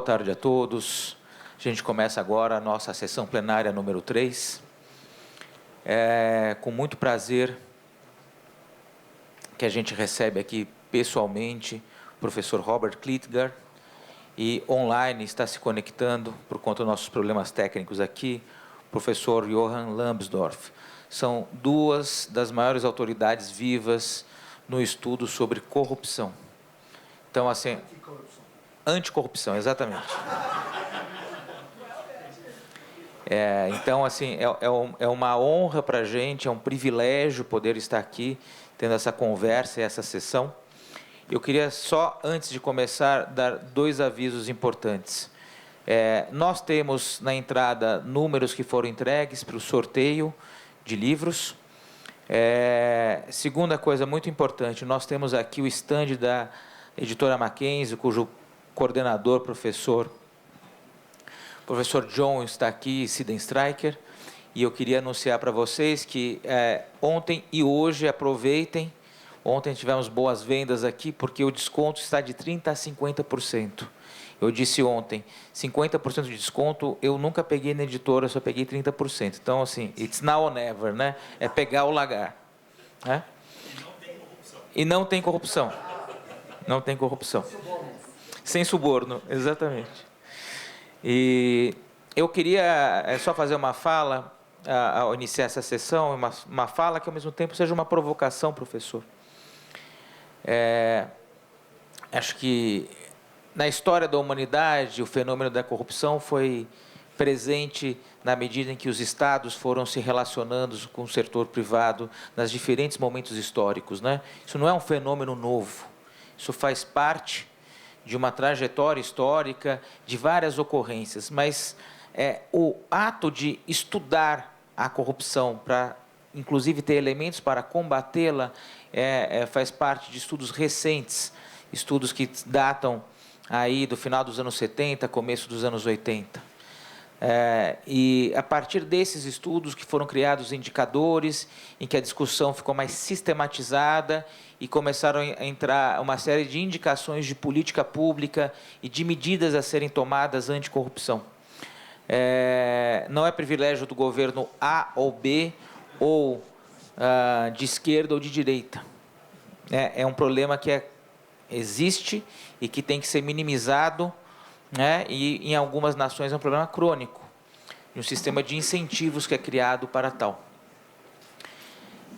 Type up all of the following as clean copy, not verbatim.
tarde a todos. A gente começa agora a nossa sessão plenária número 3. É com muito prazer que a gente recebe aqui pessoalmente o professor Robert Klittger e online está se conectando, por conta dos nossos problemas técnicos aqui, o professor Johann Lambsdorff. São duas das maiores autoridades vivas no estudo sobre corrupção. Então, assim... Anticorrupção, exatamente. Então, assim, é uma honra para a gente, é um privilégio poder estar aqui, tendo essa conversa e essa sessão. Eu queria só, antes de começar, dar 2 avisos importantes. Nós temos na entrada números que foram entregues para o sorteio de livros. Segunda coisa muito importante, nós temos aqui o stand da editora Mackenzie, cujo coordenador, professor John está aqui, Siden Stryker, e eu queria anunciar para vocês que ontem e hoje aproveitem. Ontem tivemos boas vendas aqui, porque o desconto está de 30% a 50%. Eu disse ontem, 50% de desconto, eu nunca peguei na editora, eu só peguei 30%. Então, assim, it's now or never, né? É pegar ou largar. Né? E não tem corrupção. Não tem corrupção. Sem suborno, exatamente. E eu queria só fazer uma fala, ao iniciar essa sessão, uma fala que, ao mesmo tempo, seja uma provocação, professor. Acho que, na história da humanidade, o fenômeno da corrupção foi presente na medida em que os estados foram se relacionando com o setor privado nos diferentes momentos históricos, né? Isso não é um fenômeno novo, isso faz parte de uma trajetória histórica, de várias ocorrências, mas o ato de estudar a corrupção para, inclusive, ter elementos para combatê-la, faz parte de estudos recentes, estudos que datam aí do final dos anos 70, começo dos anos 80. E a partir desses estudos que foram criados indicadores, em que a discussão ficou mais sistematizada e começaram a entrar uma série de indicações de política pública e de medidas a serem tomadas anticorrupção. Não é privilégio do governo A ou B, ou de esquerda ou de direita. É um problema que existe e que tem que ser minimizado, né? E em algumas nações é um problema crônico, e um sistema de incentivos que é criado para tal.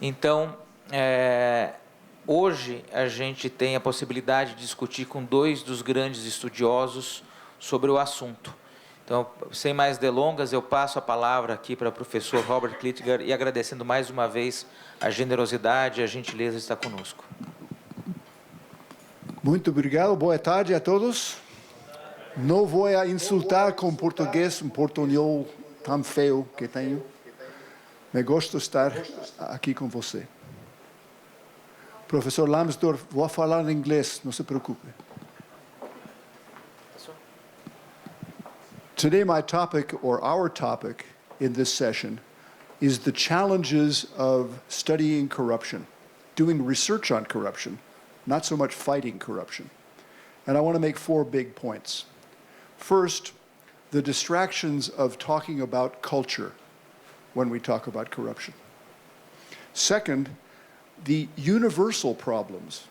Então, hoje a gente tem a possibilidade de discutir com 2 dos grandes estudiosos sobre o assunto. Então, sem mais delongas, eu passo a palavra aqui para o professor Robert Klittger e agradecendo mais uma vez a generosidade e a gentileza de estar conosco. Muito obrigado, boa tarde a todos. Não vou insultar com português, um portunhol tão feio que tenho. Me gosto de estar aqui com você. Professor Lambsdorff, vou falar em inglês, não se preocupe. Today my topic, or our topic in this session, is the challenges of studying corruption, doing research on corruption, not so much fighting corruption. And I want to make 4 big points. First, the distractions of talking about culture when we talk about corruption. Second, the universal problems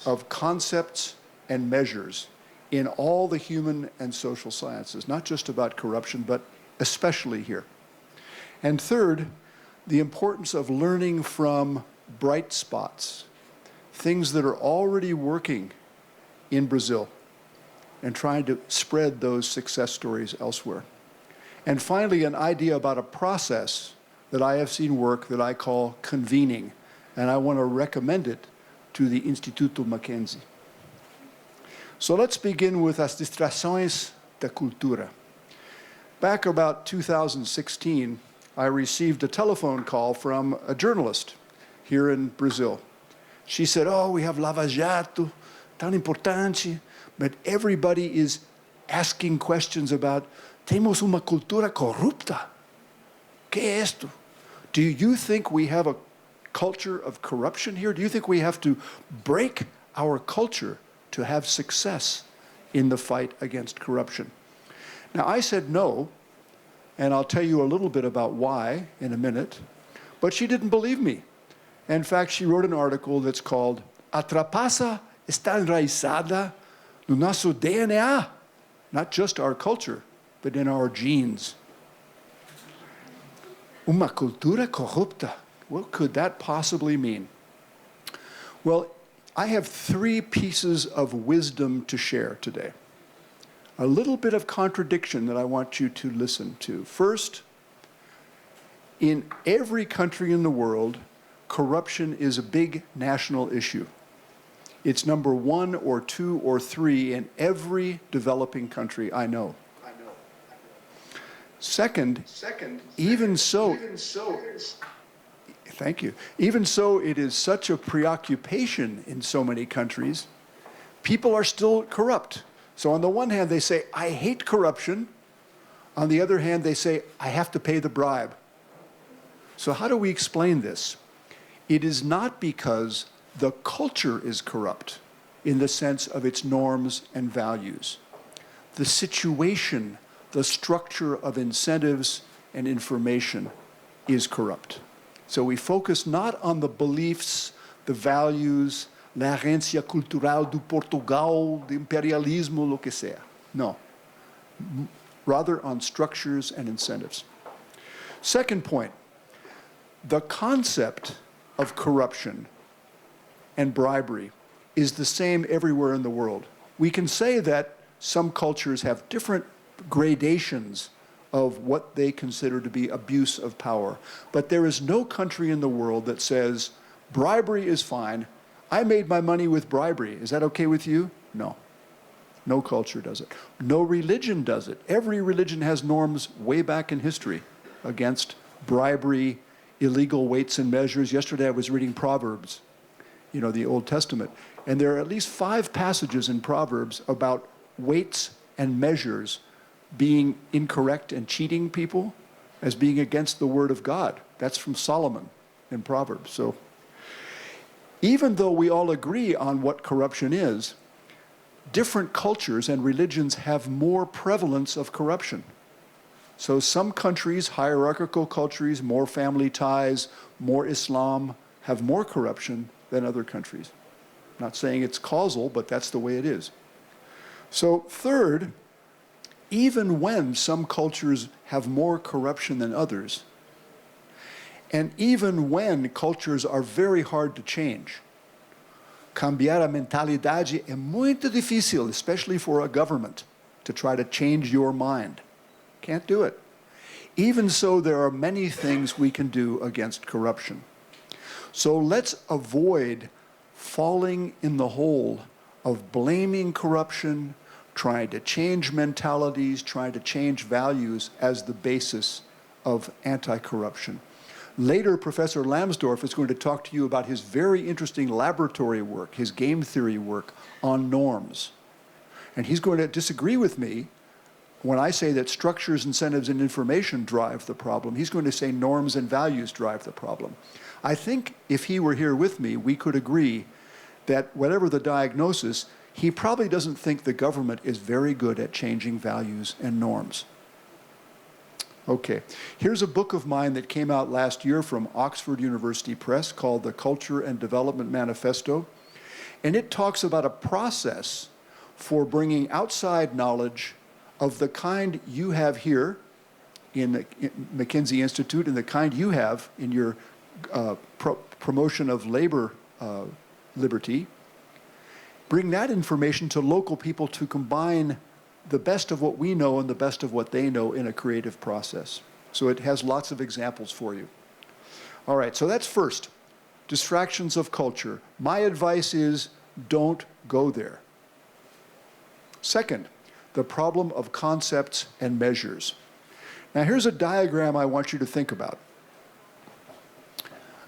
of concepts and measures in all the human and social sciences, not just about corruption, but especially here. And third, the importance of learning from bright spots, things that are already working in Brazil, and trying to spread those success stories elsewhere. And finally, an idea about a process that I have seen work that I call convening, and I want to recommend it to the Instituto Mackenzie. So let's begin with as distrações da cultura. Back about 2016, I received a telephone call from a journalist here in Brazil. She said, "Oh, we have Lava Jato, tão importante, but everybody is asking questions about, temos uma cultura corrupta? Que é isto? Do you think we have a culture of corruption here? Do you think we have to break our culture to have success in the fight against corruption. Now, I said no, and I'll tell you a little bit about why in a minute, but she didn't believe me. In fact, she wrote an article that's called A Trapaça está enraizada no nosso DNA, not just our culture, but in our genes. Uma cultura corrupta. What could that possibly mean? Well, I have 3 pieces of wisdom to share today. A little bit of contradiction that I want you to listen to. First, in every country in the world, corruption is a big national issue. It's number 1 or 2 or 3 in every developing country I know. Second, even so, thank you. Even so, it is such a preoccupation in so many countries, people are still corrupt. So on the one hand, they say, I hate corruption. On the other hand, they say, I have to pay the bribe. So how do we explain this? It is not because the culture is corrupt in the sense of its norms and values. The situation, the structure of incentives and information is corrupt. So we focus not on the beliefs, the values, la herencia cultural do Portugal, do imperialismo, lo que sea. No. Rather on structures and incentives. Second point, the concept of corruption and bribery is the same everywhere in the world. We can say that some cultures have different gradations of what they consider to be abuse of power. But there is no country in the world that says, bribery is fine. I made my money with bribery. Is that okay with you? No. No culture does it. No religion does it. Every religion has norms way back in history against bribery, illegal weights and measures. Yesterday I was reading Proverbs, you know, the Old Testament. And there are at least 5 passages in Proverbs about weights and measures being incorrect and cheating people as being against the word of God. That's from Solomon in Proverbs. So even though we all agree on what corruption is, different cultures and religions have more prevalence of corruption. So some countries, hierarchical countries, more family ties, more Islam, have more corruption than other countries. I'm not saying it's causal, but that's the way it is. So third, even when some cultures have more corruption than others, and even when cultures are very hard to change, cambiar a mentalidade é muito difícil, especially for a government, to try to change your mind. Can't do it. Even so, there are many things we can do against corruption. So let's avoid falling in the hole of blaming corruption, trying to change mentalities, trying to change values as the basis of anti-corruption. Later, Professor Lambsdorff is going to talk to you about his very interesting laboratory work, his game theory work on norms. And he's going to disagree with me when I say that structures, incentives, and information drive the problem. He's going to say norms and values drive the problem. I think if he were here with me, we could agree that whatever the diagnosis, he probably doesn't think the government is very good at changing values and norms. Okay, here's a book of mine that came out last year from Oxford University Press called The Culture and Development Manifesto. And it talks about a process for bringing outside knowledge of the kind you have here in the Mackenzie Institute and the kind you have in your promotion of labor liberty. Bring that information to local people to combine the best of what we know and the best of what they know in a creative process. So it has lots of examples for you. All right, so that's first, distractions of culture. My advice is don't go there. Second, the problem of concepts and measures. Now here's a diagram I want you to think about.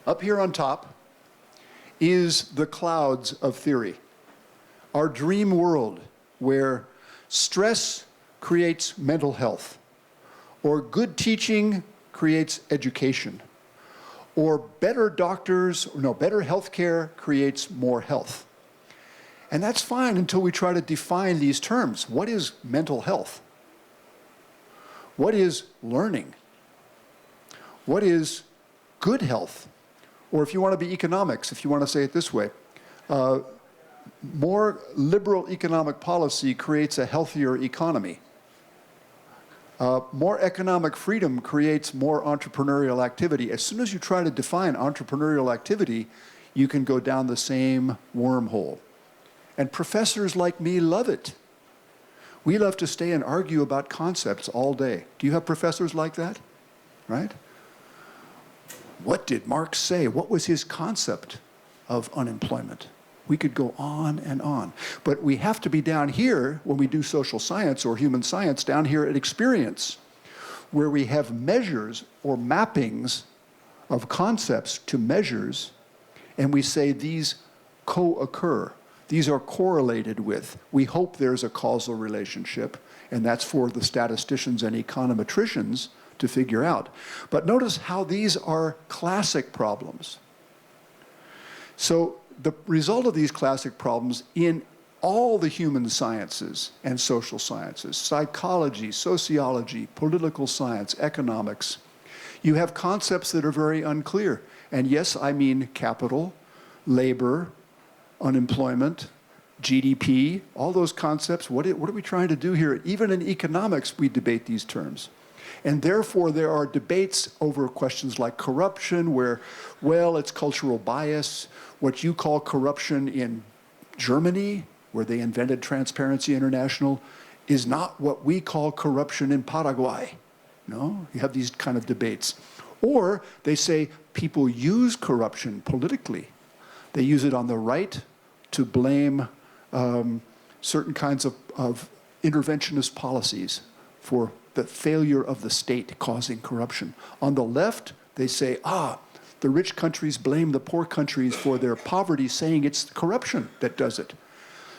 Up here on top is the clouds of theory, our dream world where stress creates mental health, or good teaching creates education, or better doctors, no, better healthcare creates more health. And that's fine until we try to define these terms. What is mental health? What is learning? What is good health? Or if you want to be economics, if you want to say it this way, more liberal economic policy creates a healthier economy. More economic freedom creates more entrepreneurial activity. As soon as you try to define entrepreneurial activity, you can go down the same wormhole. And professors like me love it. We love to stay and argue about concepts all day. Do you have professors like that? Right? What did Marx say? What was his concept of unemployment? We could go on and on. But we have to be down here when we do social science or human science, down here at experience, where we have measures or mappings of concepts to measures, and we say these co-occur. These are correlated with. We hope there's a causal relationship, and that's for the statisticians and econometricians to figure out. But notice how these are classic problems. So the result of these classic problems in all the human sciences and social sciences, psychology, sociology, political science, economics, you have concepts that are very unclear. And yes, I mean capital, labor, unemployment, GDP, all those concepts. What are we trying to do here? Even in economics, we debate these terms. And therefore, there are debates over questions like corruption, where, well, it's cultural bias. What you call corruption in Germany, where they invented Transparency International, is not what we call corruption in Paraguay. No? You have these kind of debates. Or they say people use corruption politically. They use it on the right to blame certain kinds of interventionist policies for the failure of the state causing corruption. On the left, they say, the rich countries blame the poor countries for their poverty, saying it's corruption that does it.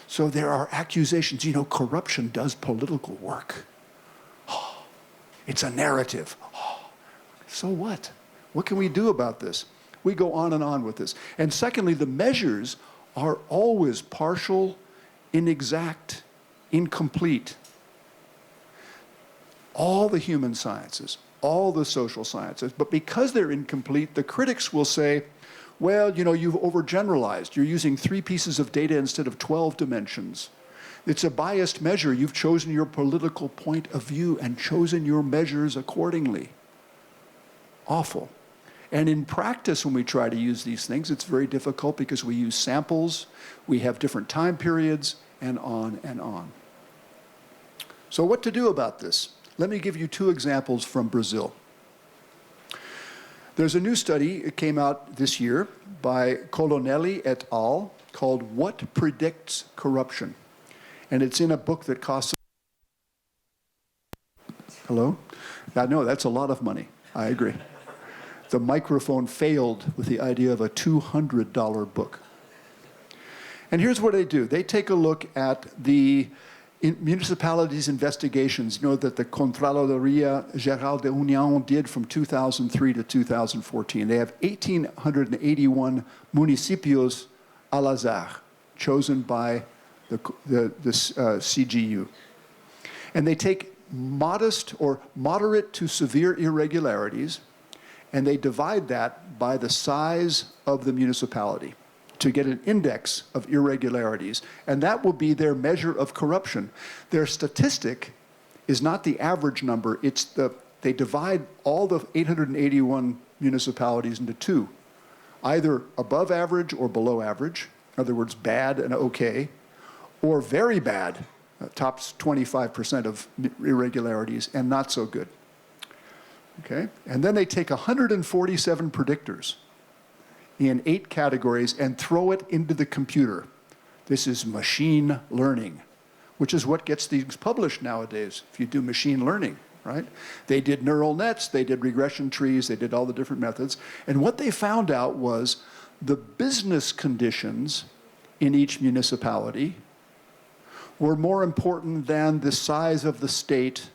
So there are accusations, you know, corruption does political work. It's a narrative. So what? What can we do about this? We go on and on with this. And secondly, the measures are always partial, inexact, incomplete. All the human sciences, all the social sciences, but because they're incomplete, the critics will say, well, you know, you've overgeneralized. You're using 3 pieces of data instead of 12 dimensions. It's a biased measure. You've chosen your political point of view and chosen your measures accordingly. Awful. And in practice, when we try to use these things, it's very difficult because we use samples, we have different time periods, and on and on. So what to do about this? Let me give you 2 examples from Brazil. There's a new study, it came out this year, by Colonelli et al., called What Predicts Corruption? And it's in a book that costs... Hello? No, that's a lot of money. I agree. The microphone failed with the idea of a $200 book. And here's what they do. They take a look at the municipalities' investigations, you know, that the Contraloria Geral da União did from 2003 to 2014. They have 1,881 municipios al azar, chosen by the CGU. And they take modest or moderate to severe irregularities, and they divide that by the size of the municipality to get an index of irregularities. And that will be their measure of corruption. Their statistic is not the average number, they divide all the 881 municipalities into 2, either above average or below average, in other words, bad and okay, or very bad, tops 25% of irregularities, and not so good. Okay? And then they take 147 predictors in 8 categories and throw it into the computer. This is machine learning, which is what gets these published nowadays, if you do machine learning, right? They did neural nets, they did regression trees, they did all the different methods. And what they found out was the business conditions in each municipality were more important than the size of the state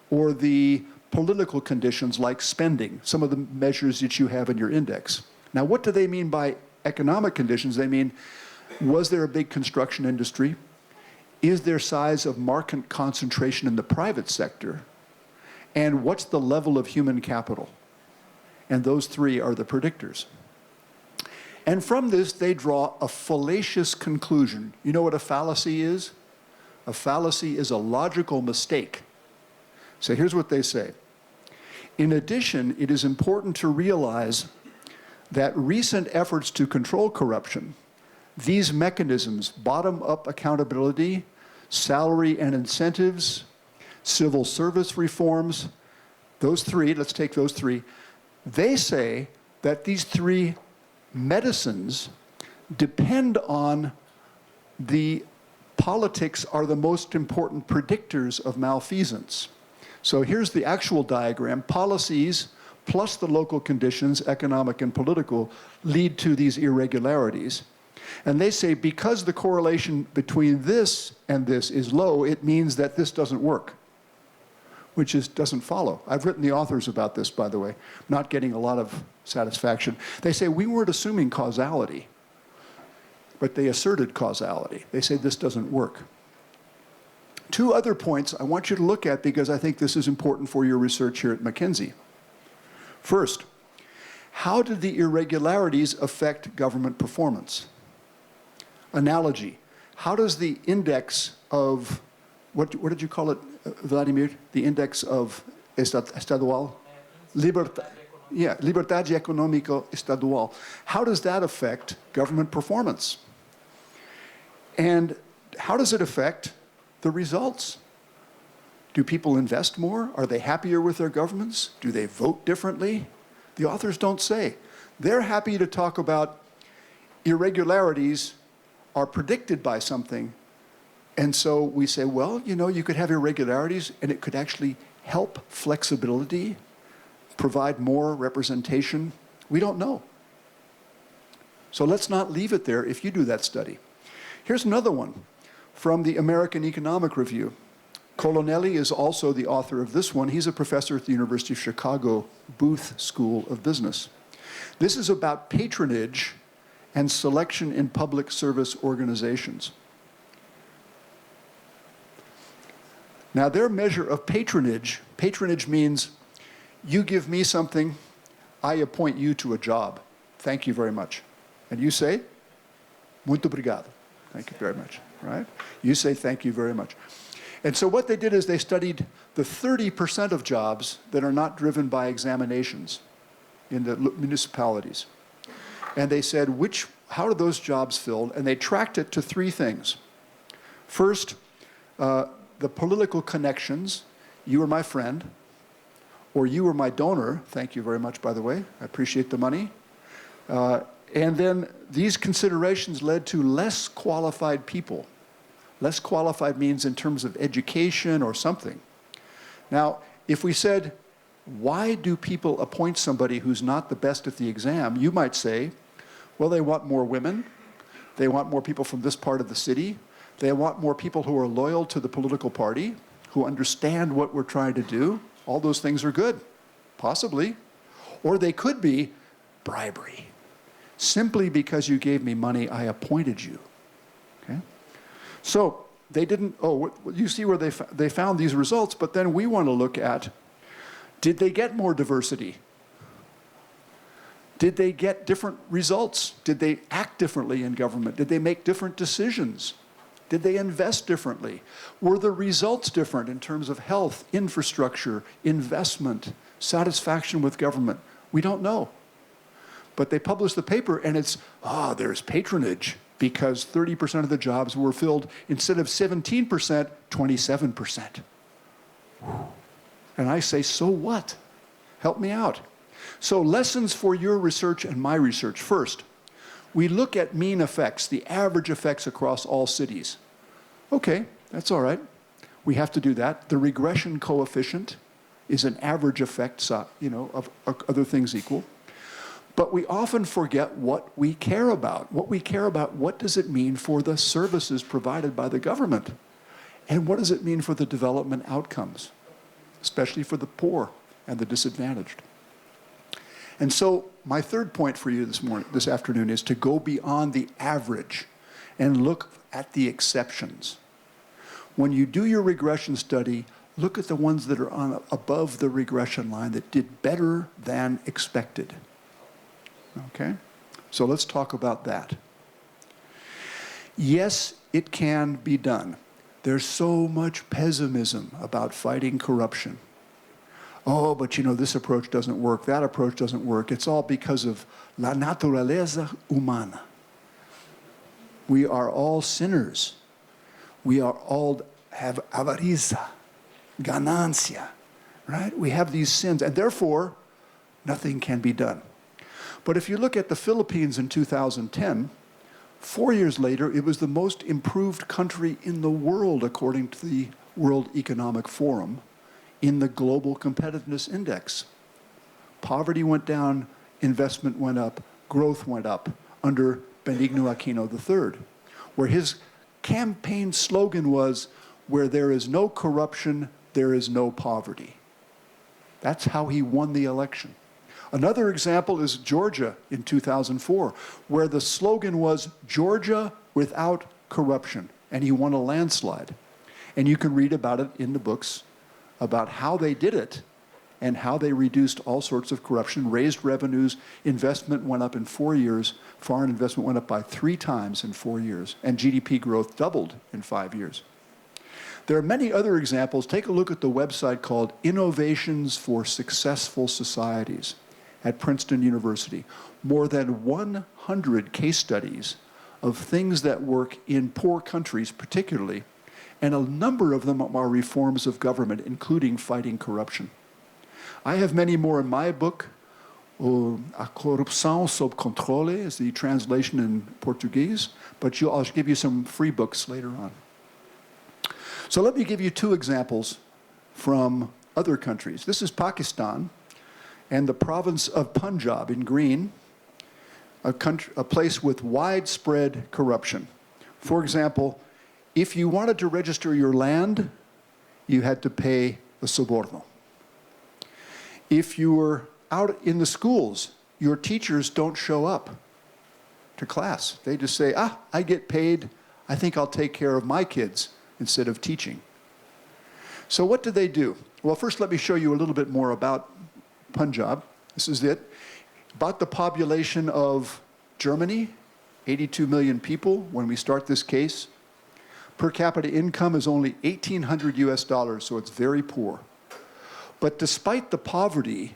or the political conditions like spending, some of the measures that you have in your index. Now, what do they mean by economic conditions? They mean Was there a big construction industry? Is there size of market concentration in the private sector? And what's the level of human capital? And those three are the predictors. And from this, they draw a fallacious conclusion. You know what a fallacy is? A fallacy is a logical mistake. So here's what they say. In addition, it is important to realize that recent efforts to control corruption, these mechanisms, bottom-up accountability, salary and incentives, civil service reforms, those three, let's take those three, they say that these three medicines depend on the politics are the most important predictors of malfeasance. So here's the actual diagram. Policies plus the local conditions, economic and political, lead to these irregularities. And they say because the correlation between this and this is low, it means that this doesn't work, which doesn't follow. I've written the authors about this, by the way, not getting a lot of satisfaction. They say we weren't assuming causality, but they asserted causality. They say this doesn't work. Two other points I want you to look at because I think this is important for your research here at Mackenzie. First, how did the irregularities affect government performance? Analogy, how does the index of, what did you call it, Vladimir? The index of estadual? Liberdade Econômica estadual. How does that affect government performance? And how does it affect the results? Do people invest more? Are they happier with their governments? Do they vote differently? The authors don't say. They're happy to talk about irregularities are predicted by something. And so we say, well, you know, you could have irregularities and it could actually help flexibility, provide more representation. We don't know. So let's not leave it there if you do that study. Here's another one from the American Economic Review. Colonelli is also the author of this one. He's a professor at the University of Chicago Booth School of Business. This is about patronage and selection in public service organizations. Now, their measure of patronage means you give me something, I appoint you to a job. Thank you very much. And you say, muito obrigado. Thank you very much, right? You say thank you very much. And so what they did is they studied the 30% of jobs that are not driven by examinations in the municipalities. And they said, how are those jobs filled? And they tracked it to three things. First, the political connections. You are my friend, or you are my donor. Thank you very much, by the way. I appreciate the money. And then these considerations led to less qualified people. Less qualified means in terms of education or something. Now, if we said, why do people appoint somebody who's not the best at the exam? You might say, well, they want more women. They want more people from this part of the city. They want more people who are loyal to the political party, who understand what we're trying to do. All those things are good, possibly. Or they could be bribery. Simply because you gave me money, I appointed you. Okay? So they didn't, you see where they found these results, but then we want to look at, did they get more diversity? Did they get different results? Did they act differently in government? Did they make different decisions? Did they invest differently? Were the results different in terms of health, infrastructure, investment, satisfaction with government? We don't know. But they published the paper and it's, there's patronage because 30% of the jobs were filled instead of 17%, 27%. And I say, so what? Help me out. So lessons for your research and my research. First, we look at mean effects, the average effects across all cities. Okay, that's all right. We have to do that. The regression coefficient is an average effect, of other things equal. But we often forget what we care about. What we care about, what does it mean for the services provided by the government? And what does it mean for the development outcomes, especially for the poor and the disadvantaged? And so my third point for you this afternoon is to go beyond the average and look at the exceptions. When you do your regression study, look at the ones that are above the regression line that did better than expected. Okay? So let's talk about that. Yes, it can be done. There's so much pessimism about fighting corruption. Oh, but you know, this approach doesn't work, that approach doesn't work. It's all because of la naturaleza humana. We are all sinners. We are all have avaricia, ganancia, right? We have these sins, and therefore, nothing can be done. But if you look at the Philippines in 2010, 4 years later, it was the most improved country in the world, according to the World Economic Forum, in the Global Competitiveness Index. Poverty went down, investment went up, growth went up under Benigno Aquino III, where his campaign slogan was, "Where there is no corruption, there is no poverty." That's how he won the election. Another example is Georgia in 2004, where the slogan was, "Georgia without corruption," and he won a landslide. And you can read about it in the books, about how they did it and how they reduced all sorts of corruption, raised revenues, investment went up in 4 years, foreign investment went up by 3 times in 4 years, and GDP growth doubled in 5 years. There are many other examples. Take a look at the website called Innovations for Successful Societies at Princeton University. More than 100 case studies of things that work in poor countries particularly, and a number of them are reforms of government, including fighting corruption. I have many more in my book. A Corrupção sob Controle is the translation in Portuguese, but I'll give you some free books later on. So let me give you 2 examples from other countries. This is Pakistan and the province of Punjab in green, a place with widespread corruption. For example, if you wanted to register your land, you had to pay a soborno. If you were out in the schools, your teachers don't show up to class. They just say, I get paid, I think I'll take care of my kids instead of teaching. So what do they do? Well, first let me show you a little bit more about Punjab. This is it. About the population of Germany, 82 million people when we start this case. Per capita income is only $1,800 US, so it's very poor. But despite the poverty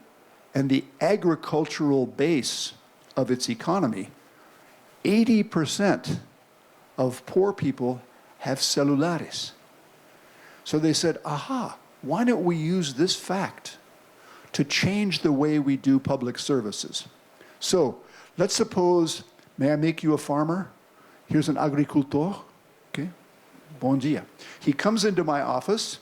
and the agricultural base of its economy, 80% of poor people have celulares. So they said, aha, why don't we use this fact to change the way we do public services? So let's suppose, may I make you a farmer? Here's an agricultor, okay? Bon dia. He comes into my office,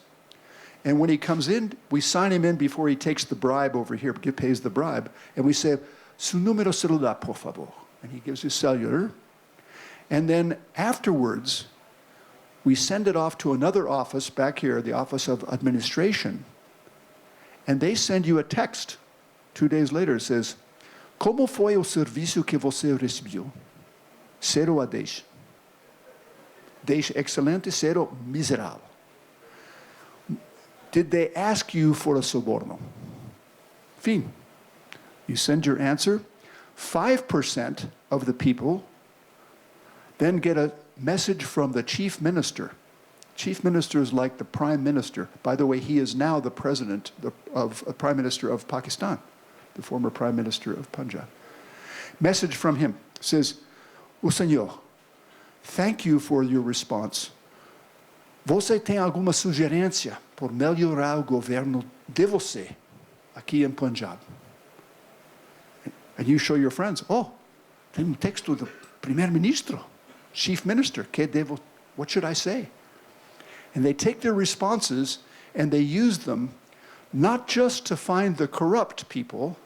and when he comes in, we sign him in before he takes the bribe over here, pays the bribe, and we say, su número celular, por favor. And he gives his cellular. And then afterwards, we send it off to another office back here, the Office of Administration, and they send you a text 2 days later. It says, como foi o serviço que você recebeu? 0 a 10. 10 excelente, 0 miserável. Did they ask you for a soborno? Fim. You send your answer. 5% of the people then get a message from the chief minister. Chief minister is like the prime minister. By the way, he is now the president prime minister of Pakistan, the former prime minister of Punjab. Message from him says, o senhor, thank you for your response. Você tem alguma sugerência por melhorar o governo de você aqui em Punjab? And you show your friends, oh, tem texto do primeiro-ministro, chief minister, what should I say? And they take their responses and they use them not just to find the corrupt people,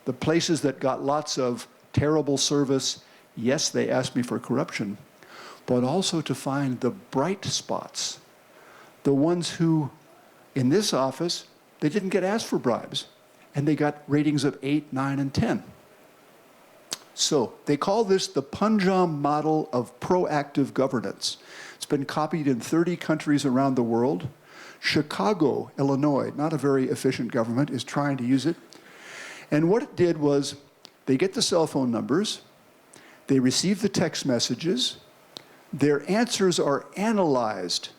the places that got lots of terrible service, yes, they asked me for corruption, but also to find the bright spots, the ones who, in this office, they didn't get asked for bribes, and they got ratings of 8, 9, and 10. So they call this the Punjab model of proactive governance. It's been copied in 30 countries around the world. Chicago, Illinois, not a very efficient government, is trying to use it. And what it did was they get the cell phone numbers, they receive the text messages, their answers are analyzed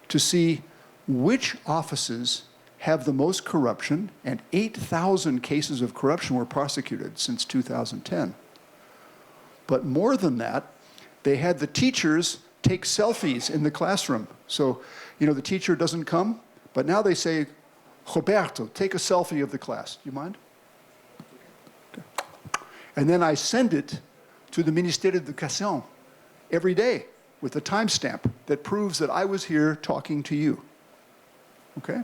to see which offices have the most corruption, and 8,000 cases of corruption were prosecuted since 2010. But more than that, they had the teachers take selfies in the classroom. So, you know, the teacher doesn't come, but now they say, Roberto, take a selfie of the class. Do you mind? Okay. And then I send it to the Ministère de l'Éducation every day with a timestamp that proves that I was here talking to you. Okay?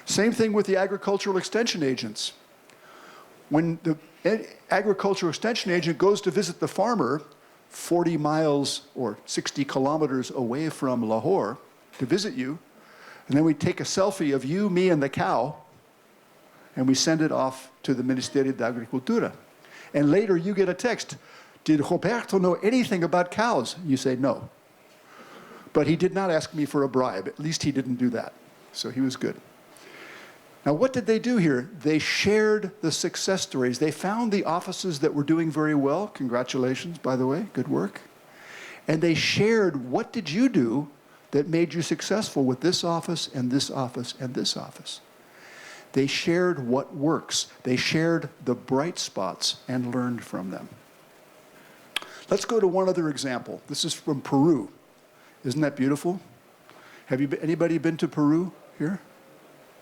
Same thing with the agricultural extension agents. When the agricultural extension agent goes to visit the farmer 40 miles or 60 kilometers away from Lahore to visit you, and then we take a selfie of you, me, and the cow, and we send it off to the Ministerio de Agricultura. And later you get a text, did Roberto know anything about cows? You say no. But he did not ask me for a bribe. At least he didn't do that. So he was good. Now, what did they do here? They shared the success stories. They found the offices that were doing very well. Congratulations, by the way, good work. And they shared, what did you do that made you successful with this office and this office and this office? They shared what works. They shared the bright spots and learned from them. Let's go to one other example. This is from Peru. Isn't that beautiful? Have you anybody been to Peru here?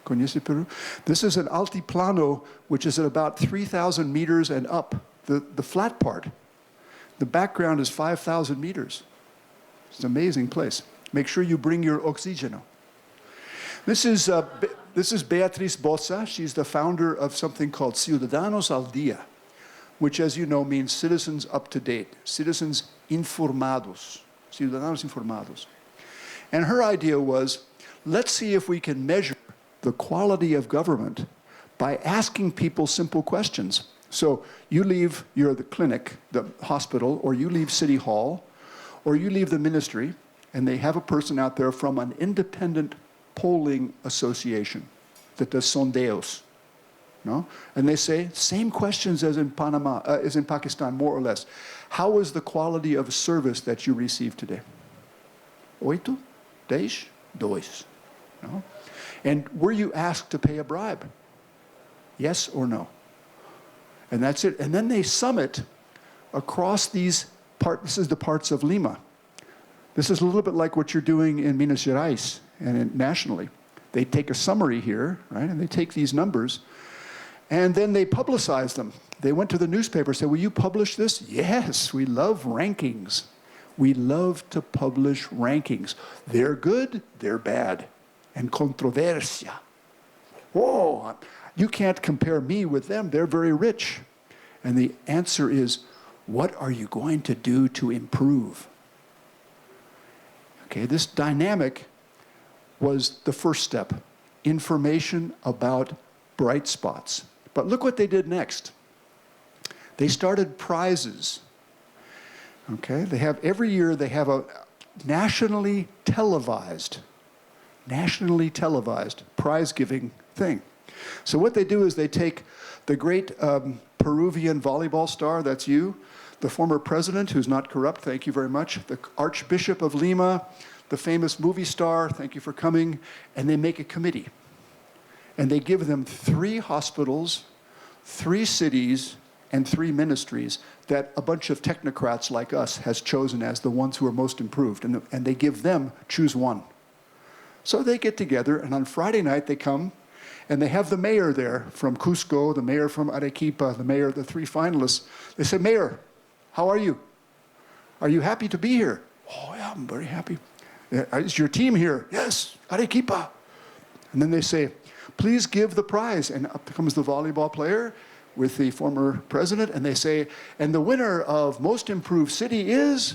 Conoce Peru? This is an altiplano, which is at about 3,000 meters and up, the flat part. The background is 5,000 meters. It's an amazing place. Make sure you bring your oxygen. This is Beatriz Bossa. She's the founder of something called Ciudadanos al Día, which, as you know, means citizens up to date, citizens informados, ciudadanos informados. And her idea was, let's see if we can measure the quality of government by asking people simple questions. So you leave the clinic, the hospital, or you leave City Hall, or you leave the ministry, and they have a person out there from an independent polling association that does sondeos. No? And they say, same questions as in Panama, as in Pakistan, more or less. How was the quality of service that you received today? 8, 10, 2. No? And were you asked to pay a bribe? Yes or no? And that's it. And then they sum it across these parts. This is the parts of Lima. This is a little bit like what you're doing in Minas Gerais and nationally. They take a summary here, right? And they take these numbers, and then they publicize them. They went to the newspaper and said, will you publish this? Yes, we love rankings. We love to publish rankings. They're good, they're bad. And controversia. Whoa, you can't compare me with them. They're very rich. And the answer is, what are you going to do to improve? Okay, this dynamic was the first step. Information about bright spots. But look what they did next. They started prizes. Okay, every year they have a nationally televised prize-giving thing. So what they do is they take the great Peruvian volleyball star, that's you, the former president, who's not corrupt, thank you very much, the Archbishop of Lima, the famous movie star, thank you for coming, and they make a committee. And they give them 3 hospitals, 3 cities, and 3 ministries that a bunch of technocrats like us has chosen as the ones who are most improved. And they give them, choose one. So they get together, and on Friday night they come, and they have the mayor there from Cusco, the mayor from Arequipa, the mayor, the 3 finalists. They say, Mayor, how are you? Are you happy to be here? Oh, yeah, I'm very happy. Is your team here? Yes, Arequipa. And then they say, please give the prize. And up comes the volleyball player with the former president, and they say, and the winner of Most Improved City is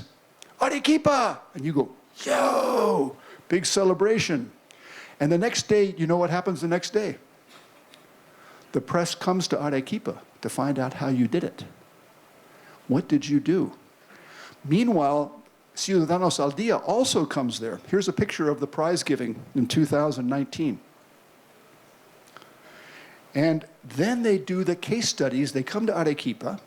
Arequipa. And you go, yo! Big celebration. And the next day, you know what happens the next day? The press comes to Arequipa to find out how you did it. What did you do? Meanwhile, Ciudadanos al Día also comes there. Here's a picture of the prize giving in 2019. And then they do the case studies. They come to Arequipa.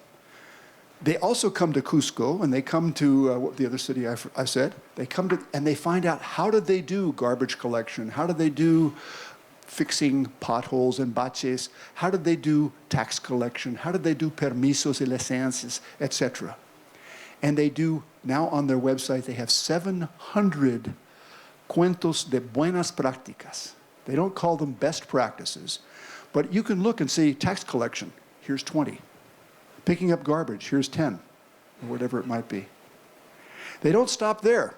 They also come to Cusco, and they come to the other city I said. They come to, and they find out how did they do garbage collection? How did they do fixing potholes and baches? How did they do tax collection? How did they do permisos y licencias, etc.? And they do, now on their website, they have 700 cuentos de buenas prácticas. They don't call them best practices, but you can look and see tax collection, here's 20. Picking up garbage, here's 10, or whatever it might be. They don't stop there.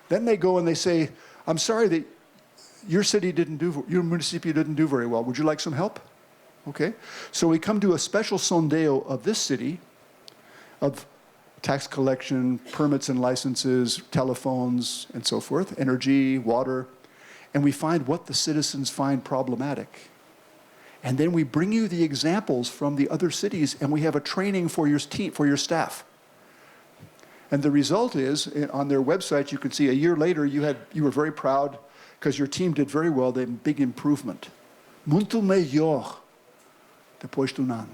Then they go and they say, I'm sorry that your municipio didn't do very well. Would you like some help? Okay. So we come to a special sondeo of this city, of tax collection, permits and licenses, telephones, and so forth, energy, water, and we find what the citizens find problematic. And then we bring you the examples from the other cities, and we have a training for your team, for your staff. And the result is, on their website, you can see a year later, you were very proud because your team did very well, they had big improvement. Muito melhor depois de ano.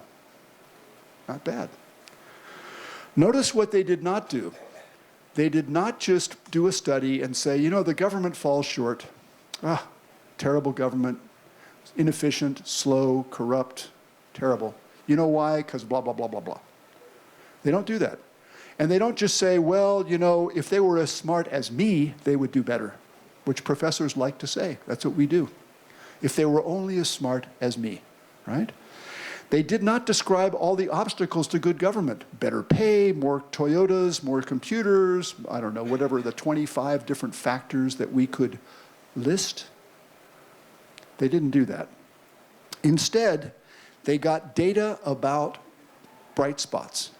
Not bad. Notice what they did not do. They did not just do a study and say, you know, the government falls short. Ah, terrible government, inefficient, slow, corrupt, terrible. You know why? Because blah, blah, blah, blah, blah. They don't do that. And they don't just say, well, you know, if they were as smart as me, they would do better, which professors like to say. That's what we do. If they were only as smart as me, right? They did not describe all the obstacles to good government. Better pay, more Toyotas, more computers, I don't know, whatever the 25 different factors that we could list. They didn't do that. Instead, they got data about bright spots.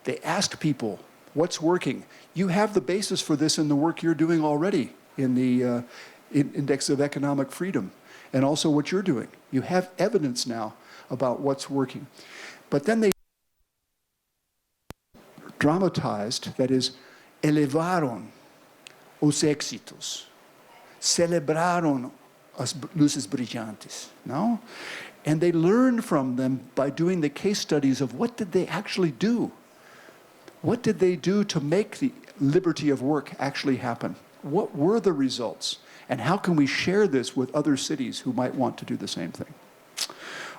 They asked people, what's working? You have the basis for this in the work you're doing already in the Index of Economic Freedom, and also what you're doing. You have evidence now about what's working. But then they dramatized, that is, elevaron os éxitos, celebraron as luces brillantes, no? And they learned from them by doing the case studies of what did they actually do? What did they do to make the liberty of work actually happen? What were the results? And how can we share this with other cities who might want to do the same thing?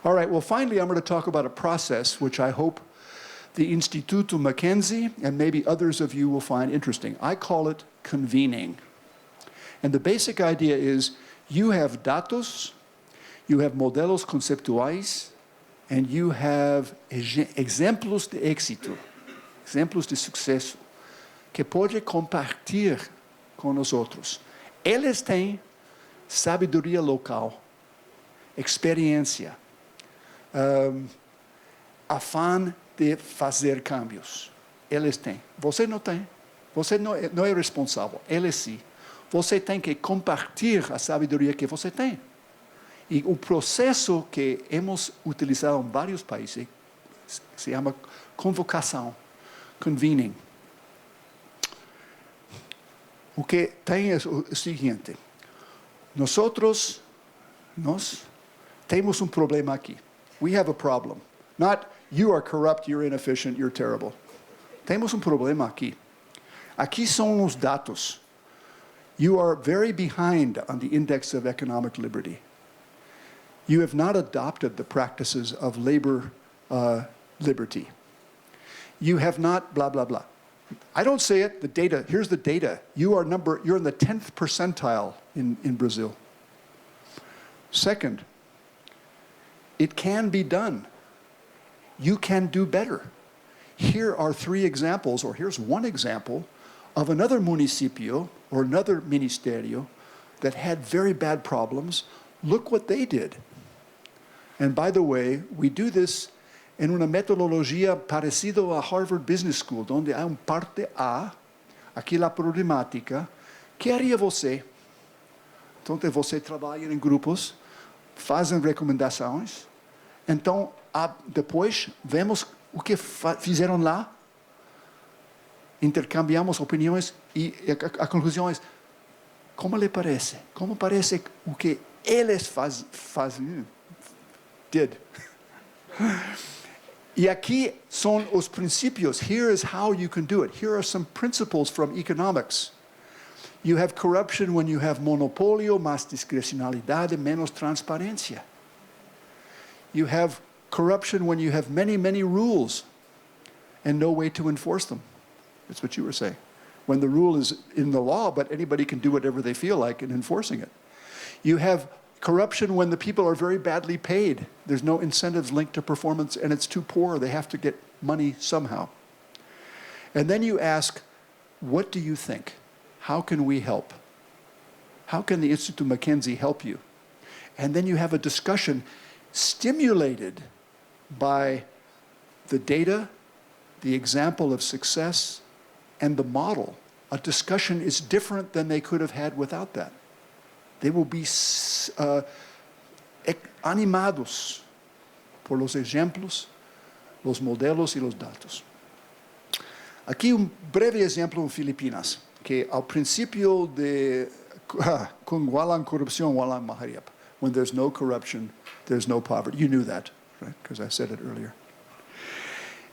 All right, well, finally, I'm going to talk about a process which I hope the Instituto Mackenzie and maybe others of you will find interesting. I call it convening. And the basic idea is you have datos, you have modelos conceptuais, and you have exemplos de éxito, exemplos de sucesso, que pode compartilhar com os outros. Eles têm sabedoria local, experiência, afã de fazer cambios. Eles têm. Você não tem. Você não é responsável. Eles sim. Você tem que compartilhar a sabedoria que você tem. E o processo que hemos utilizado em vários países se chama convocação, convening. O que tem é o seguinte: nós temos problema aqui. We have a problem. Not you are corrupt, you're inefficient, you're terrible. Temos problema aqui. Aqui são os dados. You are very behind on the Index of Economic Liberty. You have not adopted the practices of labor liberty. You have not blah, blah, blah. I don't say it, the data, here's the data. You're in the 10th percentile in Brazil. Second, it can be done. You can do better. Here are 3 examples, or here's one example of another municipio or another ministerio that had very bad problems. Look what they did. And by the way, we do this en una metodología parecida a Harvard Business School, donde hay parte A, aqui a problemática, que haria você? Então, você trabalha em grupos, fazem recomendações, então, depois, vemos o que fizeram lá, intercambiamos opiniões e a conclusão é, como lhe parece? Como parece o que eles did? E aqui são os princípios. Here is how you can do it. Here are some principles from economics. You have corruption when you have monopólio, mais discrecionalidade, menos transparência. You have corruption when you have many, many rules and no way to enforce them. That's what you were saying. When the rule is in the law, but anybody can do whatever they feel like in enforcing it. You have corruption when the people are very badly paid. There's no incentives linked to performance and it's too poor. They have to get money somehow. And then you ask, what do you think? How can we help? How can the Institute Mackenzie help you? And then you have a discussion stimulated by the data, the example of success, and the model. A discussion is different than they could have had without that. They will be animados por los ejemplos, los modelos y los datos. Aqui breve exemplo em Filipinas, que ao princípio de kung walang korupsyon, walang mahirap. When there's no corruption, there's no poverty. You knew that, right? Because I said it earlier.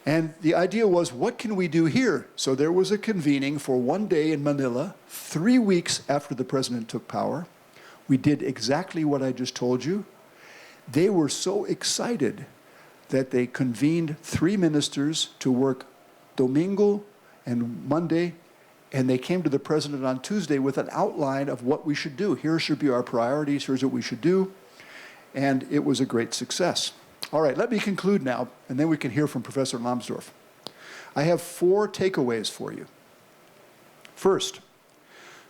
And the idea was, what can we do here? So there was a convening for one day in Manila, 3 weeks after the president took power. We did exactly what I just told you. They were so excited that they convened 3 ministers to work Domingo and Monday, and they came to the president on Tuesday with an outline of what we should do. Here should be our priorities, here's what we should do. And it was a great success. All right, let me conclude now, and then we can hear from Professor Lambsdorff. I have 4 takeaways for you. First,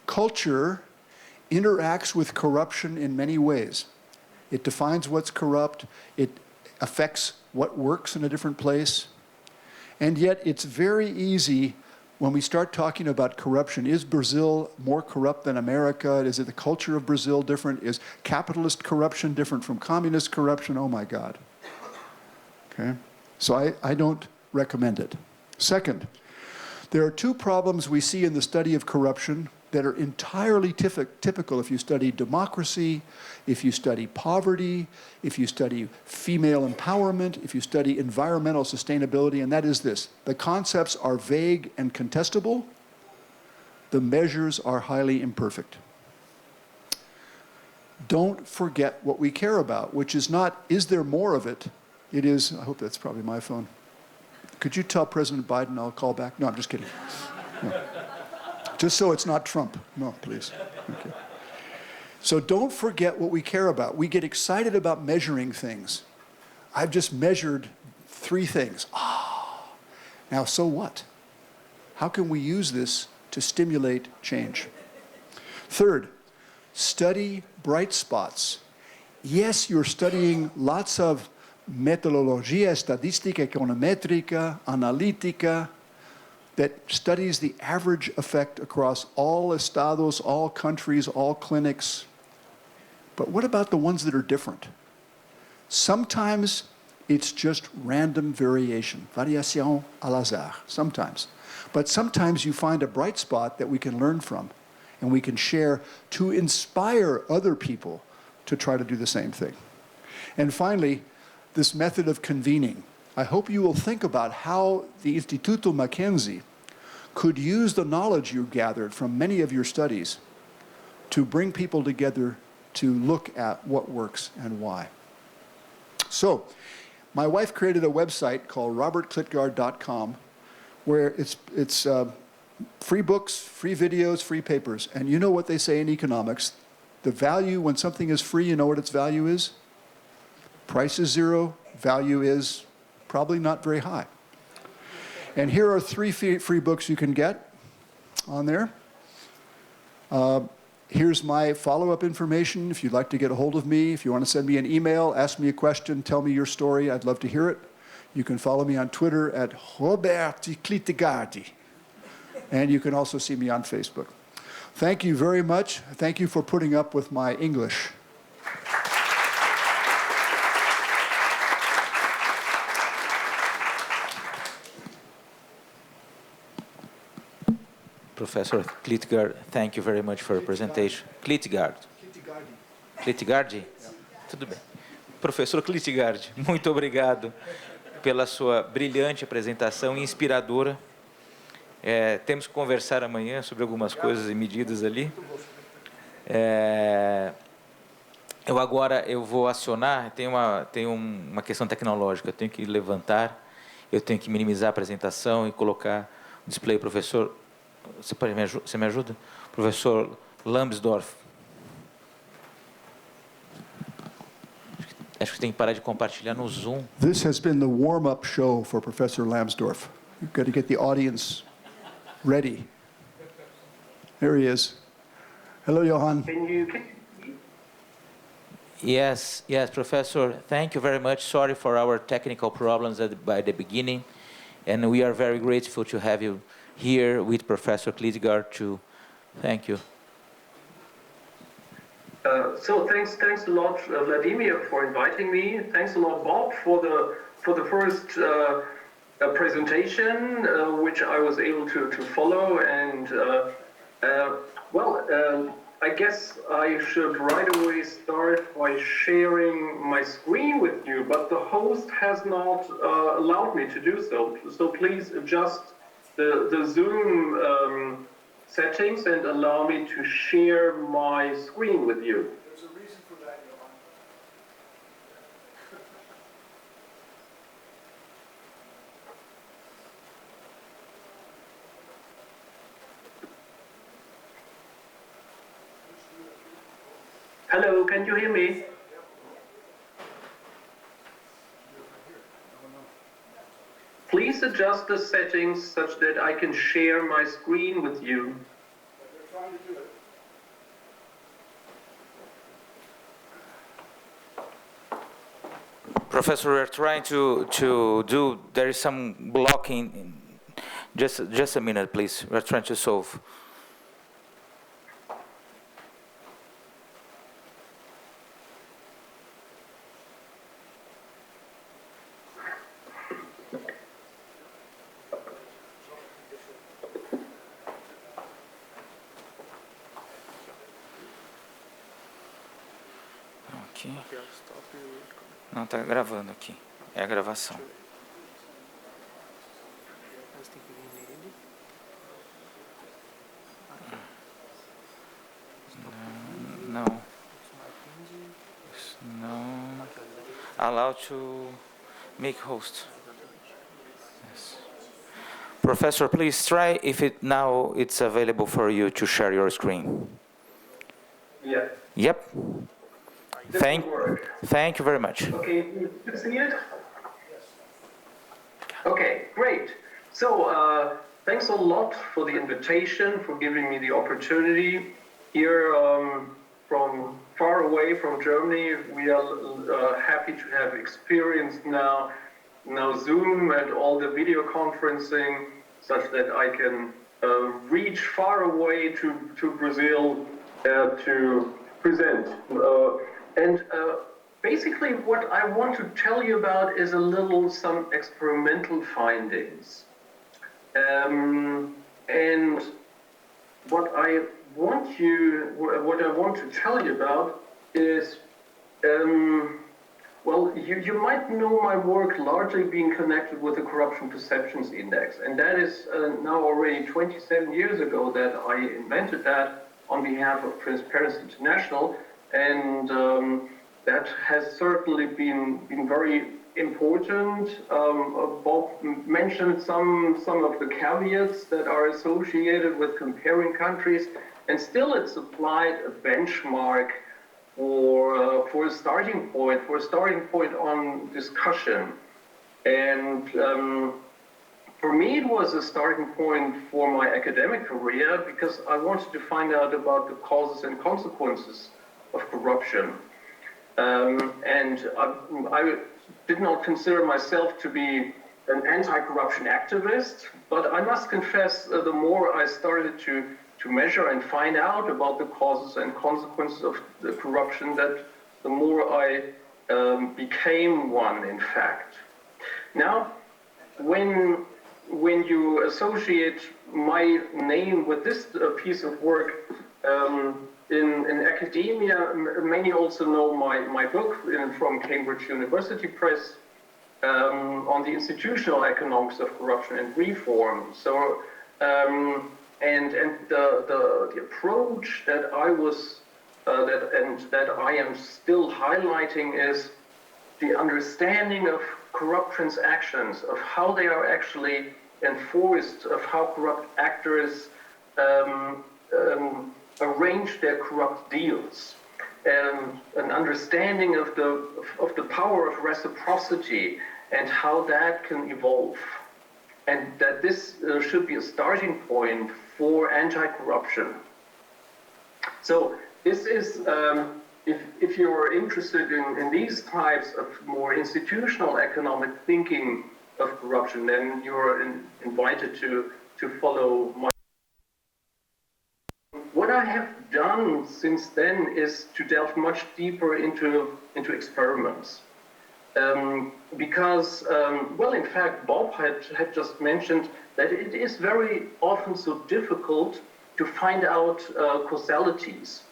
culture interacts with corruption in many ways. It defines what's corrupt, it affects what works in a different place, and yet it's very easy when we start talking about corruption. Is Brazil more corrupt than America? Is it the culture of Brazil different? Is capitalist corruption different from communist corruption? Oh my God. Okay? So I don't recommend it. Second, there are 2 problems we see in the study of corruption that are entirely typical if you study democracy, if you study poverty, if you study female empowerment, if you study environmental sustainability, and that is this. The concepts are vague and contestable. The measures are highly imperfect. Don't forget what we care about, which is not, is there more of it? It is, I hope that's probably my phone. Could you tell President Biden I'll call back? No, I'm just kidding. No. Just so it's not Trump. No, please. Okay. So don't forget what we care about. We get excited about measuring things. I've just measured 3 things. Now so what? How can we use this to stimulate change? Third, study bright spots. Yes, you're studying lots of metodologia estadística, econométrica, analítica, that studies the average effect across all estados, all countries, all clinics. But what about the ones that are different? Sometimes it's just random variation, variación al azar, sometimes. But sometimes you find a bright spot that we can learn from and we can share to inspire other people to try to do the same thing. And finally, this method of convening. I hope you will think about how the Instituto Mackenzie could use the knowledge you gathered from many of your studies to bring people together to look at what works and why. So, my wife created a website called robertklitgard.com where it's free books, free videos, free papers. And you know what they say in economics. The value, when something is free, you know what its value is? Price is 0, value is probably not very high. And here are 3 free books you can get on there. Here's my follow-up information if you'd like to get a hold of me. If you want to send me an email, ask me a question, tell me your story, I'd love to hear it. You can follow me on Twitter at Liberdade. And you can also see me on Facebook. Thank you very much. Thank you for putting up with my English. Professor Klitgaard, thank you very much for your presentation. Klitgaard. Klitgaard? Tudo bem. Professor Klitgaard, muito obrigado pela sua brilhante apresentação, inspiradora. Temos que conversar amanhã sobre algumas coisas e medidas ali. Eu vou acionar, tem uma questão tecnológica, eu tenho que levantar, eu tenho que minimizar a apresentação e colocar o display. Professor, você me ajuda? Professor Lambsdorff. Acho que tem que parar de compartilhar no Zoom. This has been the warm-up show for Professor Lambsdorff. You've got to get the audience ready. There he is. Hello, Johan. Yes, Professor. Thank you very much. Sorry for our technical problems by the beginning, and we are very grateful to have you here with Professor Klitgaard too. Thank you. So thanks a lot, Vladimir, for inviting me. Thanks a lot, Bob, for the first presentation, which I was able to follow. And I guess I should right away start by sharing my screen with you, but the host has not allowed me to do so. So please adjust the Zoom settings and allow me to share my screen with you. There's a reason for that, Johan. Hello, can you hear me? Please adjust the settings such that I can share my screen with you. They're trying to do it. Professor, we're trying to do, there is some blocking. Just a minute, please. We're trying to solve. Não, está gravando aqui. É a gravação. Não. Não. Allow to make host. Yes. Professor, please try if now it's available for you to share your screen. Yeah. Yep. Thank you very much. Okay, you see it? Okay, great. So, thanks a lot for the invitation, for giving me the opportunity. Here from far away from Germany, we are happy to have experienced now Zoom and all the video conferencing, such that I can reach far away to Brazil to present. Basically, what I want to tell you about is some experimental findings. And what I want to tell you about is, you might know my work largely being connected with the Corruption Perceptions Index, and that is now already 27 years ago that I invented that on behalf of Transparency International. And that has certainly been very important. Bob mentioned some of the caveats that are associated with comparing countries, and still it supplied a benchmark for a starting point on discussion. And for me, it was a starting point for my academic career, because I wanted to find out about the causes and consequences of corruption. And I did not consider myself to be an anti-corruption activist, but I must confess, the more I started to measure and find out about the causes and consequences of the corruption, that the more I became one, in fact. Now, when you associate my name with this piece of work in academia. Many also know my book from Cambridge University Press on the institutional economics of corruption and reform. So, and the approach that I was that I am still highlighting is the understanding of corrupt transactions, of how they are actually enforced, of how corrupt actors arrange their corrupt deals, an understanding of the power of reciprocity and how that can evolve, and that this should be a starting point for anti-corruption. So this is, if you're interested in these types of more institutional economic thinking of corruption, then you're invited to follow my. What I have done since then is to delve much deeper into experiments. Because, well, in fact, Bob had just mentioned that it is very often so difficult to find out causalities.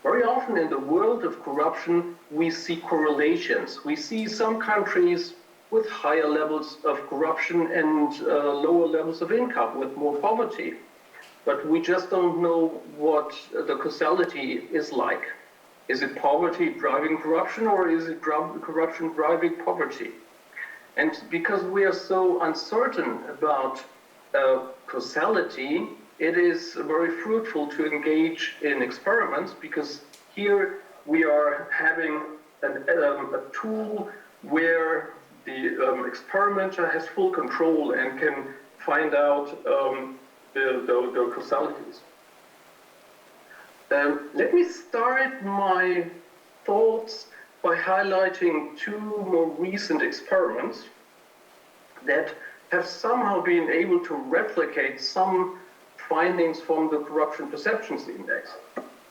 Very often in the world of corruption, we see correlations. We see some countries with higher levels of corruption and lower levels of income, with more poverty. But we just don't know what the causality is like. Is it poverty driving corruption, or is it corruption driving poverty? And because we are so uncertain about causality, it is very fruitful to engage in experiments, because here we are having a tool where the experimenter has full control and can find out the causalities. Let me start my thoughts by highlighting two more recent experiments that have somehow been able to replicate some findings from the Corruption Perceptions Index.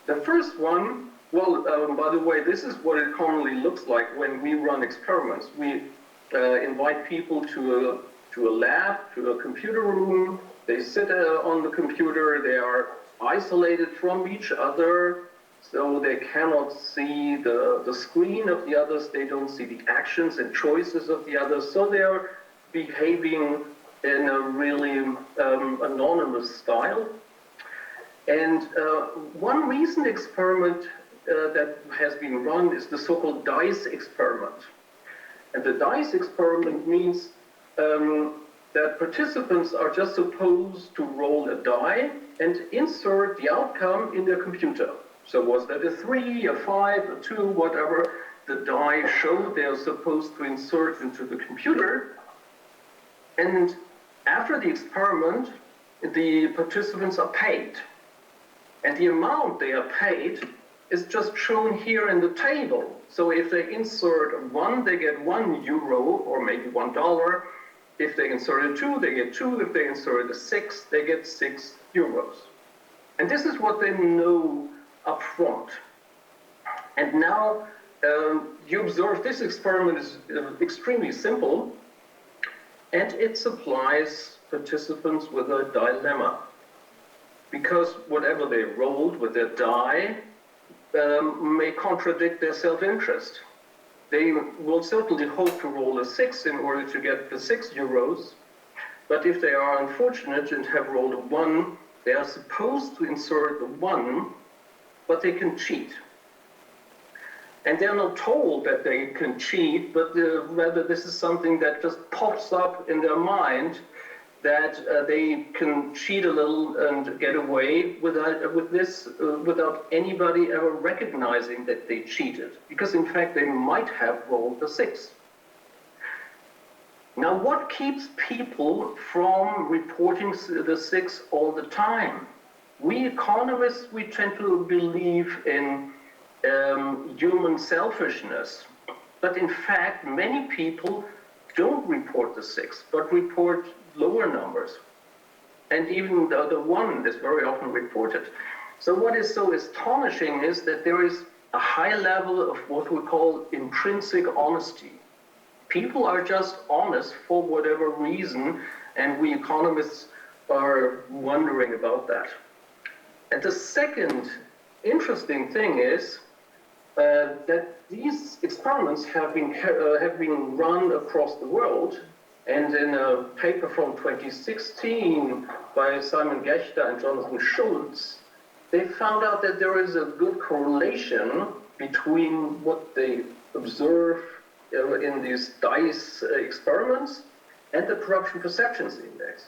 The first one, well, by the way, this is what it commonly looks like when we run experiments. We invite people to a lab, to a computer room. They sit on the computer. They are isolated from each other, so they cannot see the screen of the others. They don't see the actions and choices of the others. So they are behaving in a really anonymous style. And one recent experiment that has been run is the so-called DICE experiment. And the DICE experiment means that participants are just supposed to roll a die and insert the outcome in their computer. So was that a 3, a 5, a 2, whatever the die showed, they are supposed to insert into the computer. And after the experiment, the participants are paid. And the amount they are paid is just shown here in the table. So if they insert 1, they get €1 or maybe $1. If they insert a 2, they get 2. If they insert a 6, they get €6. And this is what they know up front. And now you observe this experiment is extremely simple, and it supplies participants with a dilemma. Because whatever they rolled with their die may contradict their self-interest. They will certainly hope to roll a 6 in order to get the €6, but if they are unfortunate and have rolled a 1, they are supposed to insert the 1, but they can cheat. And they're not told that they can cheat, but rather this is something that just pops up in their mind, that they can cheat a little and get away without anybody ever recognizing that they cheated, because in fact they might have rolled a 6. Now, what keeps people from reporting the 6 all the time? We economists, we tend to believe in human selfishness, but in fact many people don't report the 6, but report lower numbers. And even the 1 is very often reported. So what is so astonishing is that there is a high level of what we call intrinsic honesty. People are just honest for whatever reason, and we economists are wondering about that. And the second interesting thing is that these experiments have been run across the world, and in a paper from 2016 by Simon Gechter and Jonathan Schultz, they found out that there is a good correlation between what they observe in these DICE experiments and the corruption perceptions index.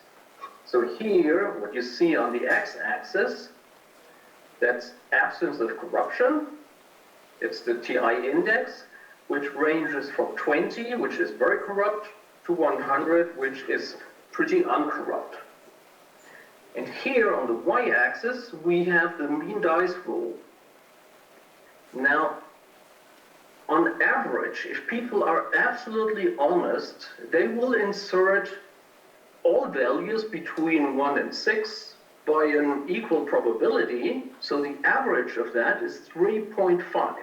So here, what you see on the x-axis, that's absence of corruption. It's the TI index, which ranges from 20, which is very corrupt, to 100, which is pretty uncorrupt. And here on the y-axis, we have the mean DICE rule. Now, on average, if people are absolutely honest, they will insert all values between 1 and 6 by an equal probability, so the average of that is 3.5.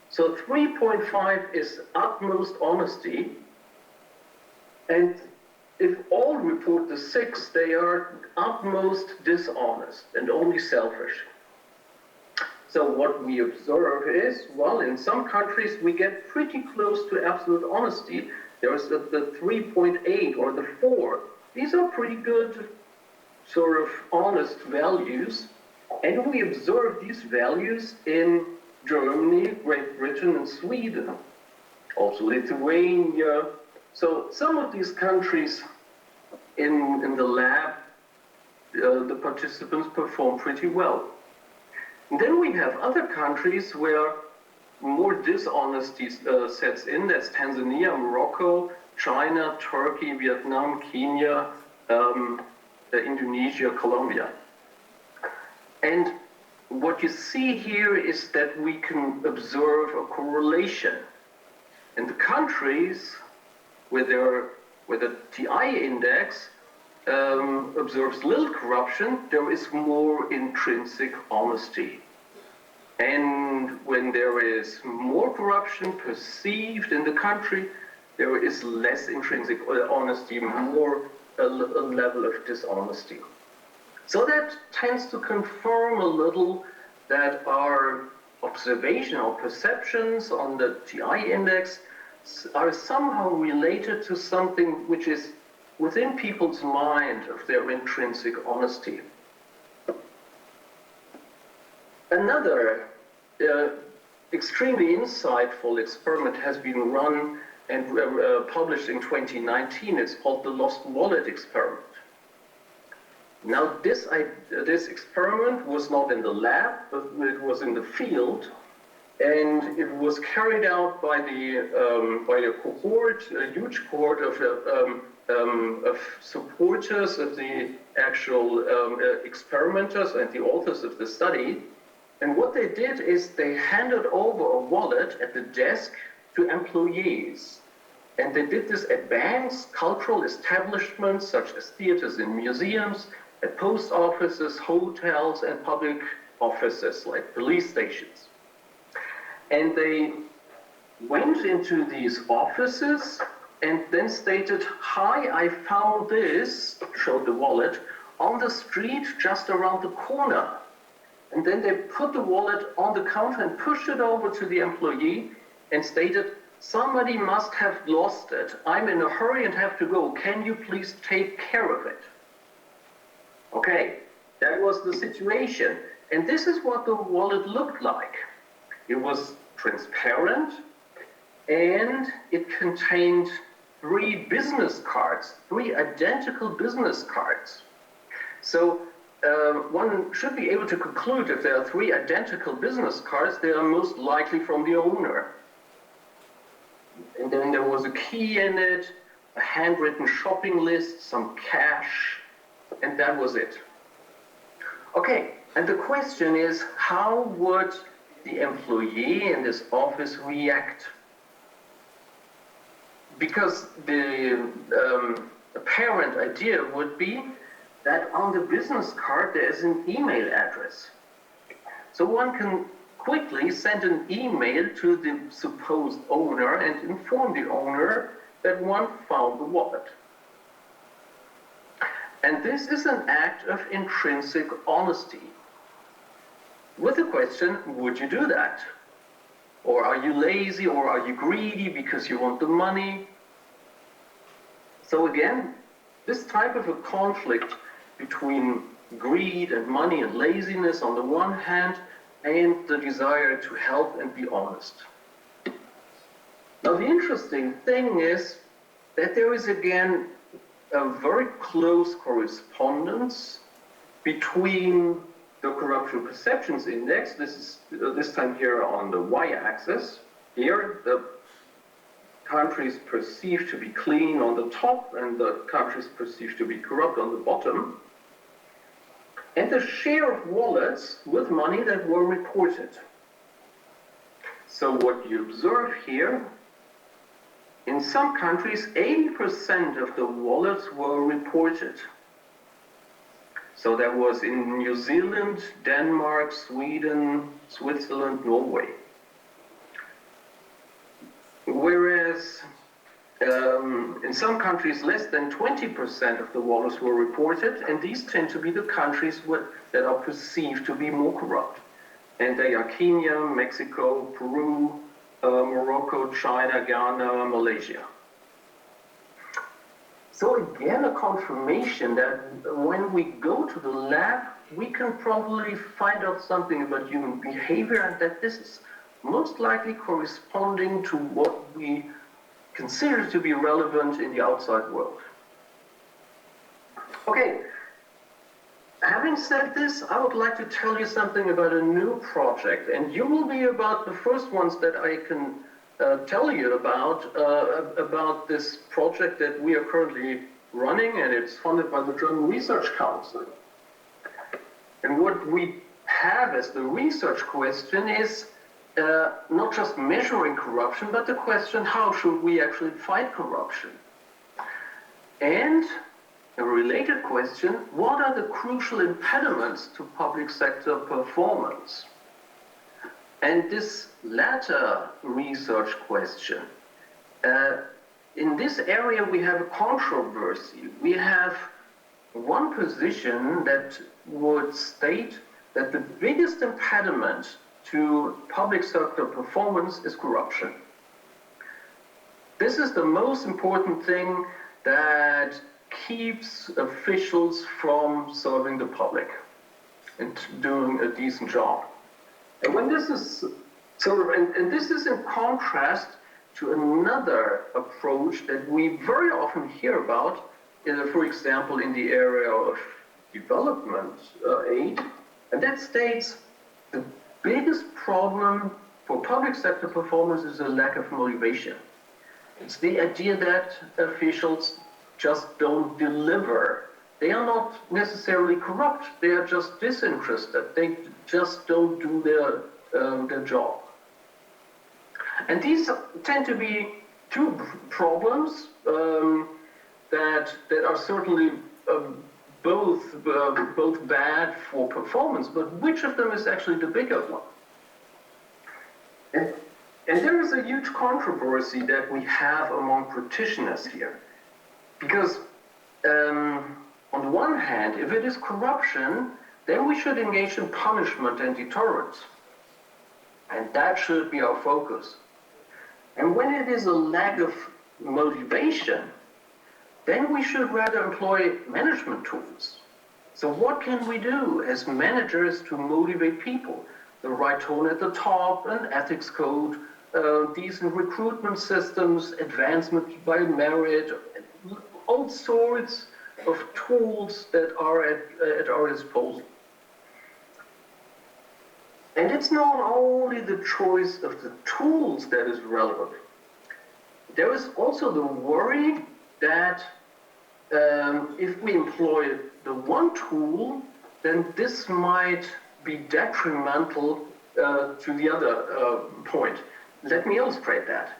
So 3.5 is utmost honesty, and if all report the 6, they are utmost dishonest and only selfish. So what we observe is, well, in some countries we get pretty close to absolute honesty. There's the 3.8 or the 4. These are pretty good sort of honest values, and we observe these values in Germany, Great Britain, and Sweden, also Lithuania. So some of these countries in the lab, the participants perform pretty well. And then we have other countries where more dishonesty sets in. That's Tanzania, Morocco, China, Turkey, Vietnam, Kenya, Indonesia, Colombia. And what you see here is that we can observe a correlation. In the countries where the TI index observes little corruption, there is more intrinsic honesty. And when there is more corruption perceived in the country, there is less intrinsic honesty, more a level of dishonesty. So that tends to confirm a little that our observational perceptions on the TI index are somehow related to something which is within people's mind of their intrinsic honesty. Another extremely insightful experiment has been run and published in 2019. It's called the Lost Wallet experiment. Now, this experiment was not in the lab, but it was in the field, and it was carried out by a cohort, a huge cohort of supporters of the actual experimenters and the authors of the study. And what they did is they handed over a wallet at the desk to employees. And they did this at banks, cultural establishments such as theaters and museums, at post offices, hotels, and public offices like police stations. And they went into these offices and then stated, "Hi, I found this," showed the wallet, "on the street just around the corner." And then they put the wallet on the counter and pushed it over to the employee and stated, "Somebody must have lost it. I'm in a hurry and have to go. Can you please take care of it?" Okay, that was the situation. And this is what the wallet looked like. It was transparent, and it contained 3 business cards, 3 identical business cards. So one should be able to conclude if there are 3 identical business cards, they are most likely from the owner. And then there was a key in it, a handwritten shopping list, some cash, and that was it. Okay, and the question is, how would the employee in this office react? Because the apparent idea would be that on the business card there is an email address. So one can quickly send an email to the supposed owner and inform the owner that one found the wallet. And this is an act of intrinsic honesty. With the question, would you do that? Or are you lazy, or are you greedy because you want the money? So again, this type of a conflict between greed and money and laziness on the one hand, and the desire to help and be honest. Now the interesting thing is that there is again a very close correspondence between the Corruption Perceptions Index, this is this time here on the y-axis, here the countries perceived to be clean on the top and the countries perceived to be corrupt on the bottom, and the share of wallets with money that were reported. So what you observe here, in some countries, 80% of the wallets were reported. So that was in New Zealand, Denmark, Sweden, Switzerland, Norway. Whereas in some countries, less than 20% of the wallets were reported, and these tend to be the countries that are perceived to be more corrupt. And they are Kenya, Mexico, Peru, Morocco, China, Ghana, Malaysia. So again, a confirmation that when we go to the lab, we can probably find out something about human behavior, and that this is most likely corresponding to what we consider to be relevant in the outside world. Okay, having said this, I would like to tell you something about a new project, and you will be about the first ones that I can tell you about this project that we are currently running, and it's funded by the German Research Council. And what we have as the research question is not just measuring corruption, but the question, how should we actually fight corruption? And a related question, what are the crucial impediments to public sector performance? And this latter research question, in this area we have a controversy. We have one position that would state that the biggest impediment to public sector performance is corruption. This is the most important thing that keeps officials from serving the public and doing a decent job. And when this is and this is in contrast to another approach that we very often hear about, for example, in the area of development aid, and that states the biggest problem for public sector performance is a lack of motivation. It's the idea that officials just don't deliver. They are not necessarily corrupt, they are just disinterested. They just don't do their job. And these tend to be two problems that are certainly both bad for performance, but which of them is actually the bigger one? And there is a huge controversy that we have among practitioners here. Because on the one hand, if it is corruption, then we should engage in punishment and deterrence. And that should be our focus. And when it is a lack of motivation, then we should rather employ management tools. So what can we do as managers to motivate people? The right tone at the top, an ethics code, decent recruitment systems, advancement by merit, all sorts of tools that are at our disposal. And it's not only the choice of the tools that is relevant. There is also the worry that if we employ the one tool, then this might be detrimental to the other point. Let me illustrate that.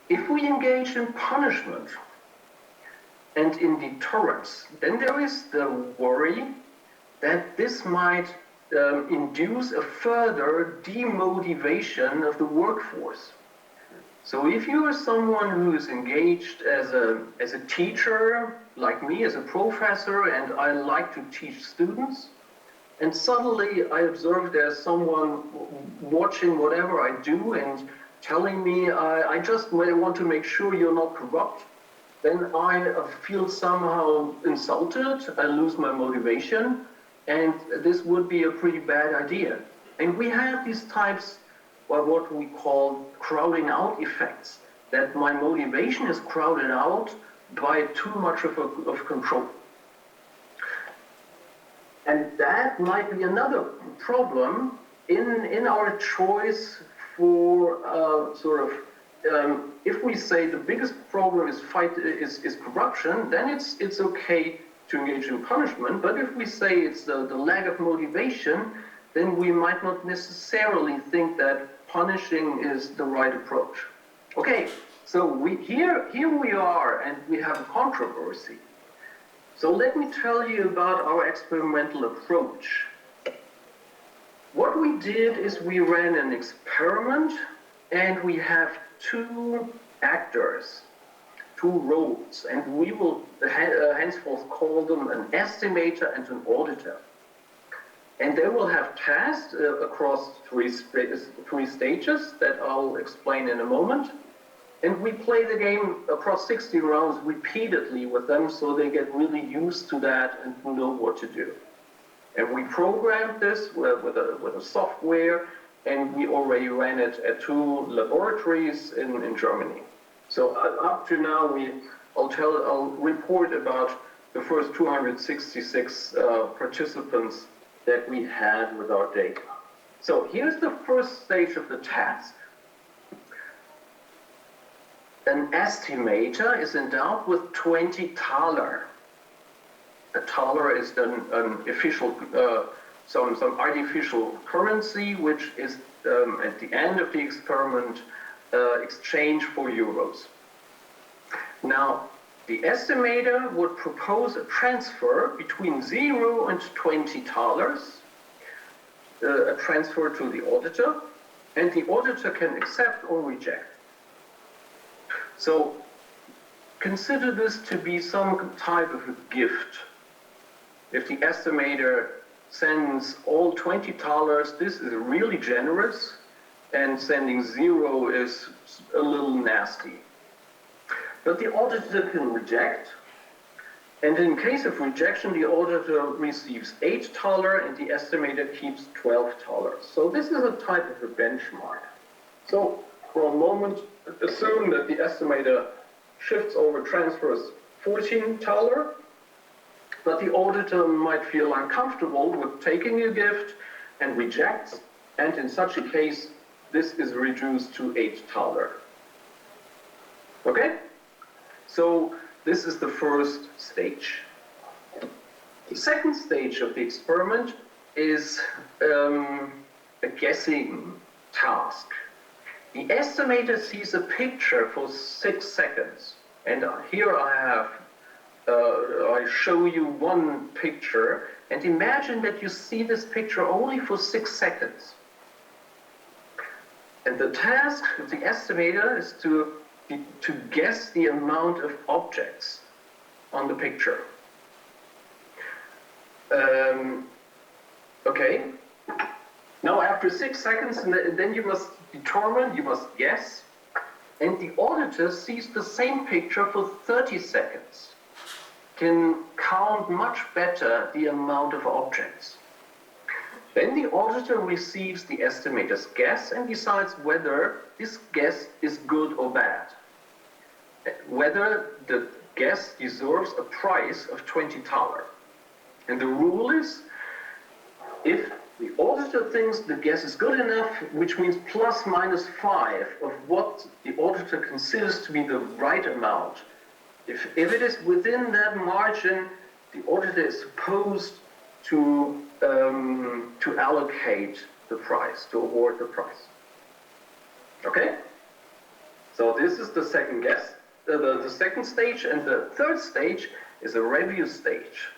If we engage in punishment and in deterrence, then there is the worry that this might induce a further demotivation of the workforce. So if you are someone who is engaged as a teacher, like me, as a professor, and I like to teach students, and suddenly I observe there's someone watching whatever I do and telling me, I just want to make sure you're not corrupt, then I feel somehow insulted, I lose my motivation, and this would be a pretty bad idea. And we have these types of what we call crowding out effects, that my motivation is crowded out by too much of control. And that might be another problem in our choice for if we say the biggest problem is corruption, then it's okay to engage in punishment. But if we say it's the lack of motivation, then we might not necessarily think that punishing is the right approach. Okay, so here we are, and we have a controversy. So let me tell you about our experimental approach. What we did is we ran an experiment, and we have two actors, two roles, and we will henceforth call them an estimator and an auditor. And they will have tasks across three stages that I'll explain in a moment. And we play the game across 60 rounds repeatedly with them, so they get really used to that and know what to do. And we programmed this with a software, and we already ran it at 2 laboratories in Germany. So up to now, I'll report about the first 266 participants that we had with our data. So here's the first stage of the task. An estimator is endowed with 20 Thaler. A Thaler is an official, some artificial currency, which is at the end of the experiment exchanged for euros. Now, the estimator would propose a transfer between 0 and 20 Thalers, a transfer to the auditor, and the auditor can accept or reject. So consider this to be some type of a gift. If the estimator sends all 20 Thalers, this is really generous, and sending 0 is a little nasty. But the auditor can reject, and in case of rejection, the auditor receives 8 Thaler and the estimator keeps 12 Thalers. So this is a type of a benchmark. So for a moment, assume that the estimator shifts over transfers 14 Thaler, but the auditor might feel uncomfortable with taking a gift and rejects, and in such a case, this is reduced to 8 Thaler. Okay? So this is the first stage. The second stage of the experiment is a guessing task. The estimator sees a picture for 6 seconds, and here I show you one picture, and imagine that you see this picture only for 6 seconds. And the task of the estimator is to guess the amount of objects on the picture. Okay. Now after 6 seconds, then you must determine, you must guess, and the auditor sees the same picture for 30 seconds, can count much better the amount of objects. Then the auditor receives the estimator's guess and decides whether this guess is good or bad, whether the guess deserves a price of 20 Thaler. And the rule is, if the auditor thinks the guess is good enough, which means plus minus 5 of what the auditor considers to be the right amount, if it is within that margin, the auditor is supposed to allocate the price, to award the price. Okay? So this is the second guess, the second stage, and the third stage is a review stage.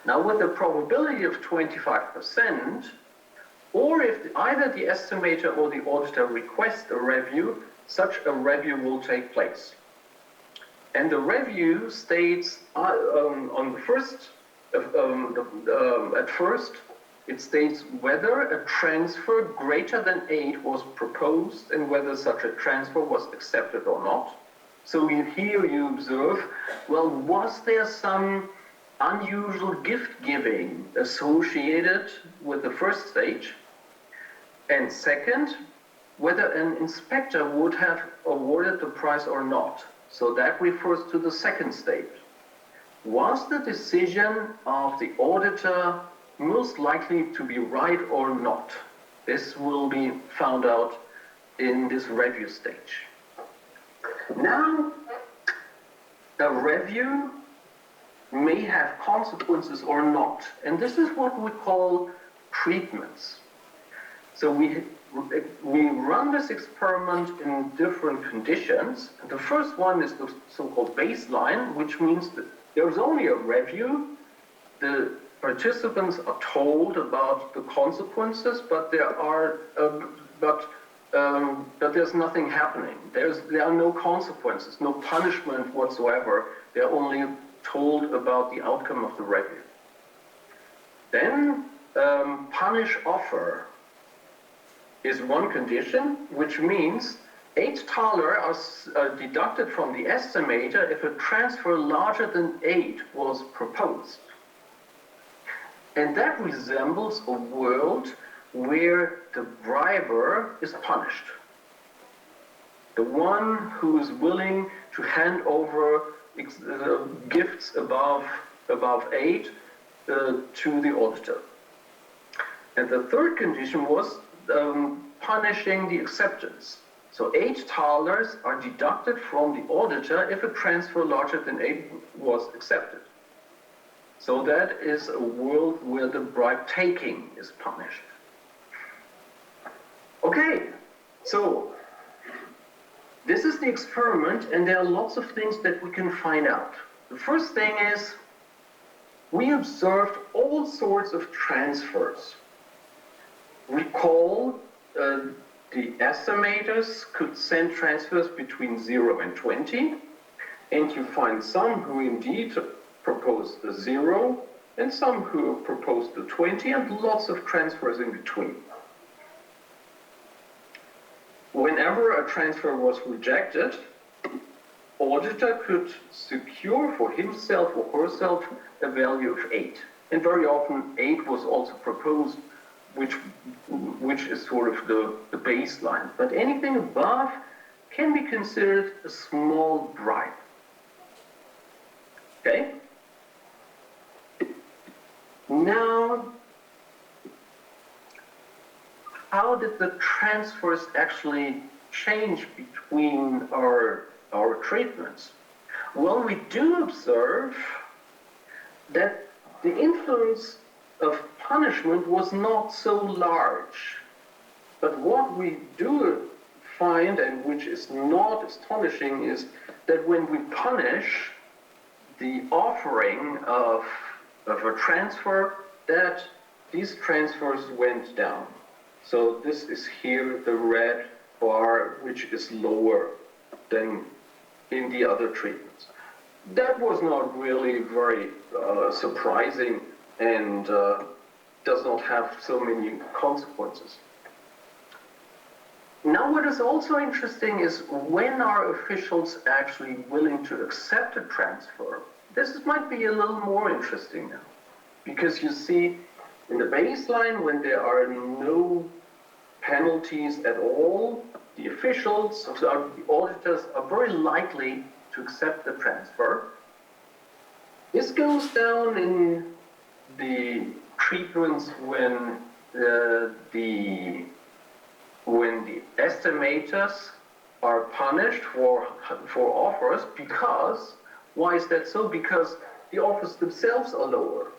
Now with a probability of 25%, or if either the estimator or the auditor request a review, such a review will take place. And the review states on the first, at first, it states whether a transfer greater than 8 was proposed and whether such a transfer was accepted or not. So here you observe, well, was there some unusual gift giving associated with the first stage? And second, whether an inspector would have awarded the prize or not. So that refers to the second stage. Was the decision of the auditor most likely to be right or not? This will be found out in this review stage. Now, a review may have consequences or not, and this is what we call treatments. So we run this experiment in different conditions. The first one is the so-called baseline, which means that there's only a review. The participants are told about the consequences, but there's nothing happening. There are no consequences, no punishment whatsoever. They're only told about the outcome of the review. Then punish offer is one condition, which means 8 thaler are deducted from the estimator if a transfer larger than 8 was proposed. And that resembles a world where the briber is punished. The one who is willing to hand over gifts above 8 to the auditor. And the third condition was punishing the acceptance. So 8 thalers are deducted from the auditor if a transfer larger than 8 was accepted. So that is a world where the bribe taking is punished. Okay, so this is the experiment, and there are lots of things that we can find out. The first thing is we observed all sorts of transfers. Recall the estimators could send transfers between 0 and 20, and you find some who indeed proposed the 0, and some who proposed the 20, and lots of transfers in between. Whenever a transfer was rejected, auditor could secure for himself or herself a value of 8. And very often 8 was also proposed, which is sort of the baseline. But anything above can be considered a small bribe. Okay? Now, how did the transfers actually change between our treatments? Well, we do observe that the influence of punishment was not so large. But what we do find, and which is not astonishing, is that when we punish the offering of a transfer, that these transfers went down. So this is here the red bar, which is lower than in the other treatments. That was not really very surprising and does not have so many consequences. Now what is also interesting is when are officials actually willing to accept a transfer? This might be a little more interesting now, because you see in the baseline, when there are no penalties at all, the officials, the auditors are very likely to accept the transfer. This goes down in the treatments when the estimators are punished for offers, because, why is that so? Because the offers themselves are lower.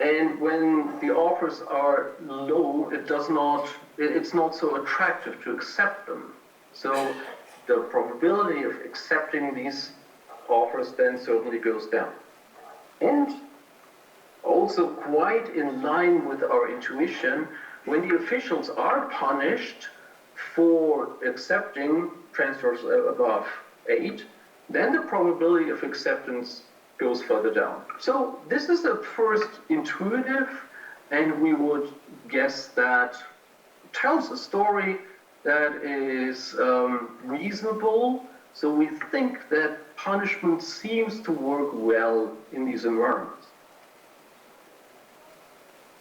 And when the offers are low, it's not so attractive to accept them. So the probability of accepting these offers then certainly goes down. And also quite in line with our intuition, when the officials are punished for accepting transfers above 8, then the probability of acceptance goes further down. So this is the first intuitive, and we would guess that tells a story that is reasonable. So we think that punishment seems to work well in these environments.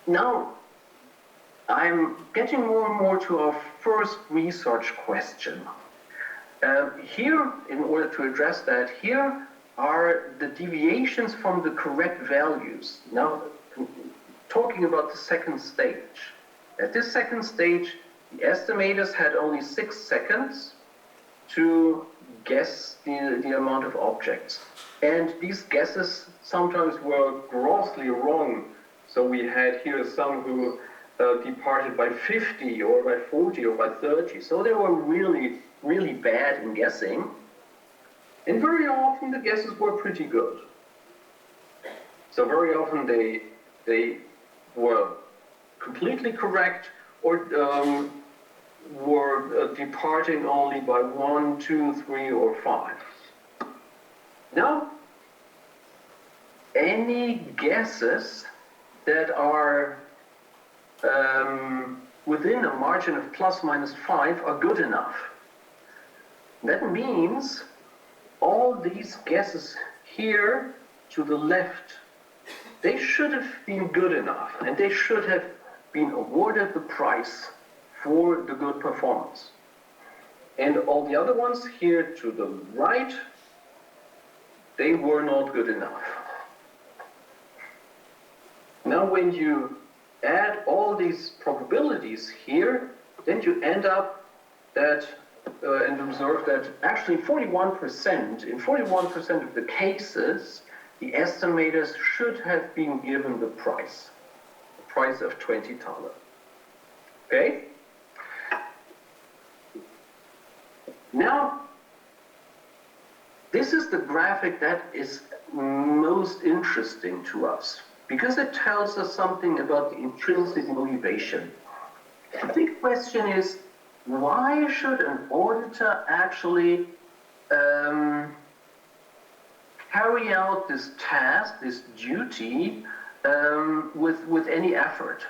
Now, I'm getting more and more to our first research question. Here, in order to address that, here are the deviations from the correct values. Now, talking about the second stage. At this second stage, the estimators had only 6 seconds to guess the amount of objects. And these guesses sometimes were grossly wrong. So we had here some who departed by 50 or by 40 or by 30. So they were really, really bad in guessing. And very often the guesses were pretty good. So very often they were completely correct, or were departing only by 1, 2, 3, or 5. Now, any guesses that are within a margin of plus minus 5 are good enough. That means all these guesses here to the left, they should have been good enough, and they should have been awarded the prize for the good performance. And all the other ones here to the right, they were not good enough. Now when you add all these probabilities here, then you end up that and observe that actually in 41% of the cases, the estimators should have been given the price of $20. Okay? Now, this is the graphic that is most interesting to us, because it tells us something about the intrinsic motivation. The big question is, why should an auditor actually carry out this task, this duty, with any effort?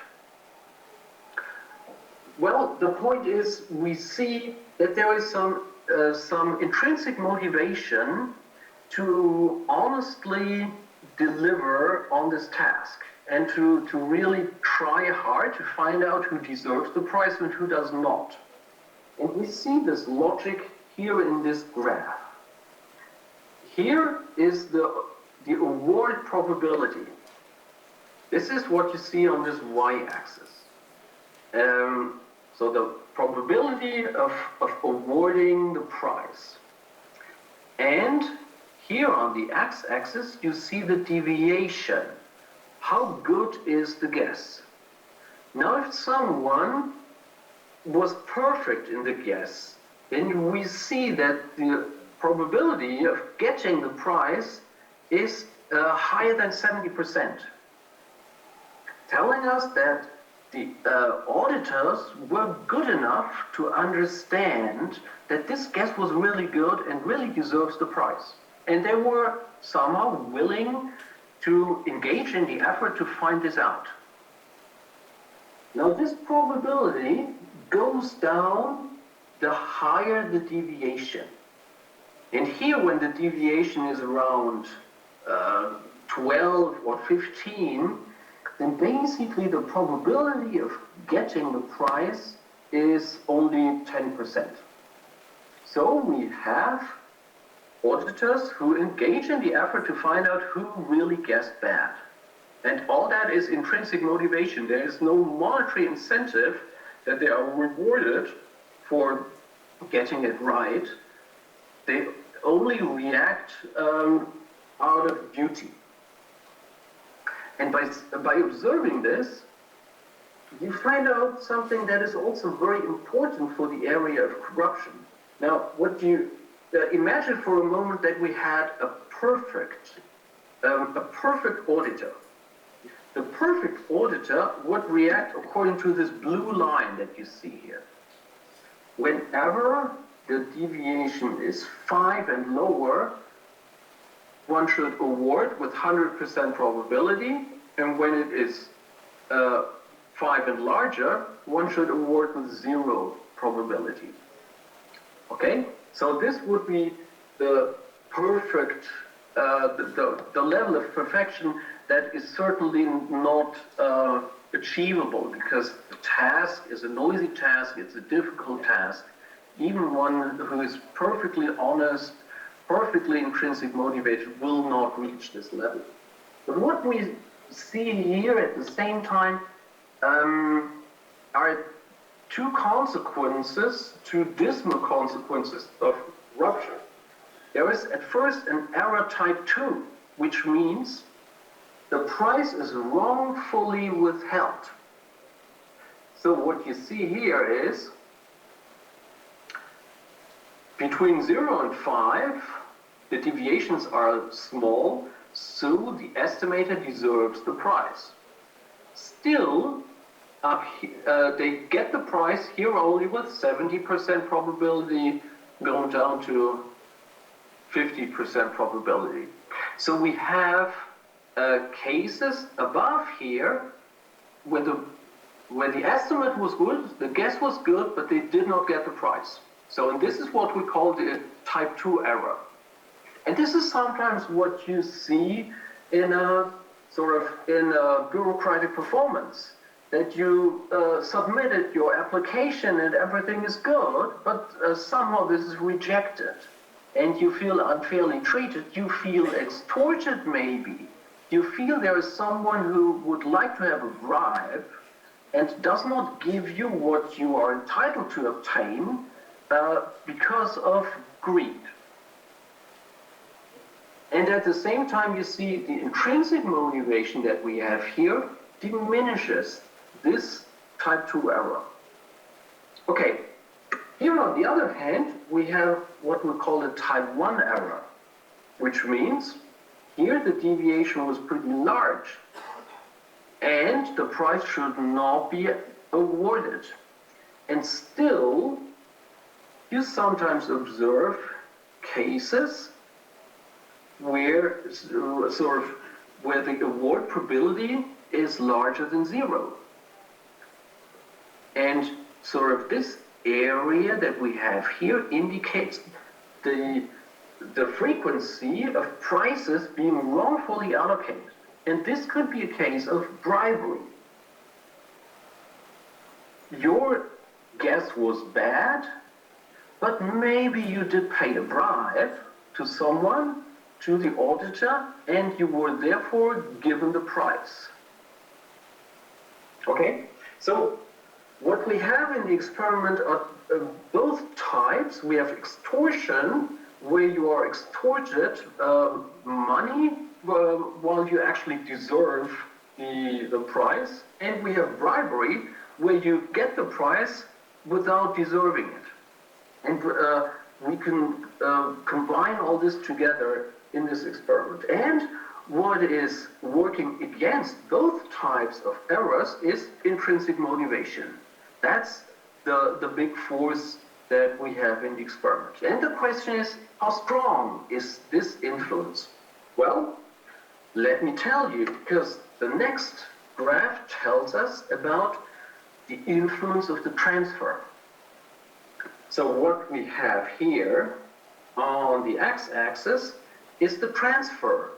Well, the point is, we see that there is some intrinsic motivation to honestly deliver on this task, and to really try hard to find out who deserves the prize and who does not. And we see this logic here in this graph. Here is the award probability. This is what you see on this y-axis. So the probability of awarding the prize. And here on the x-axis, you see the deviation. How good is the guess? Now, if someone was perfect in the guess, then we see that the probability of getting the prize is higher than 70%, telling us that the auditors were good enough to understand that this guess was really good and really deserves the prize. And they were somehow willing to engage in the effort to find this out. Now, this probability goes down the higher the deviation. And here, when the deviation is around 12 or 15, then basically the probability of getting the prize is only 10%. So we have auditors who engage in the effort to find out who really guessed bad. And all that is intrinsic motivation. There is no monetary incentive that they are rewarded for getting it right. They only react out of duty. And by observing this, you find out something that is also very important for the area of corruption. Now, what you imagine for a moment that we had a perfect auditor. The perfect auditor would react according to this blue line that you see here. whenever the deviation is 5 and lower, one should award with 100% probability, and when it is 5 and larger, one should award with 0 probability. Okay? So this would be the perfect, the level of perfection that is certainly not achievable, because the task is a noisy task, it's a difficult task. Even one who is perfectly honest, perfectly intrinsic motivated will not reach this level. But what we see here at the same time are two consequences, two dismal consequences of corruption. There is at first an error type 2, which means the price is wrongfully withheld. So what you see here is between 0 and 5, the deviations are small, so the estimator deserves the price. Still, they get the price here only with 70% probability, going down to 50% probability. So we have cases above here where the estimate was good, the guess was good, but they did not get the price. So, and this is what we call the type 2 error. And this is sometimes what you see in a bureaucratic performance, that you submitted your application and everything is good, but somehow this is rejected. And you feel unfairly treated, you feel extorted maybe. You feel there is someone who would like to have a bribe and does not give you what you are entitled to obtain because of greed. And at the same time, you see the intrinsic motivation that we have here diminishes this type 2 error. Okay, here on the other hand, we have what we call a type 1 error, which means here the deviation was pretty large and the price should not be awarded. And still, you sometimes observe cases where where the award probability is larger than 0. And this area that we have here indicates the frequency of prices being wrongfully allocated. And this could be a case of bribery. Your guess was bad, but maybe you did pay a bribe to someone, to the auditor, and you were therefore given the price. Okay? So what we have in the experiment are both types. We have extortion, where you are extorted money while you actually deserve the price, and we have bribery, where you get the price without deserving it. And we can combine all this together in this experiment. And what is working against both types of errors is intrinsic motivation. That's the big force that we have in the experiment. And the question is, how strong is this influence? Well, let me tell you, because the next graph tells us about the influence of the transfer. So what we have here on the x-axis is the transfer.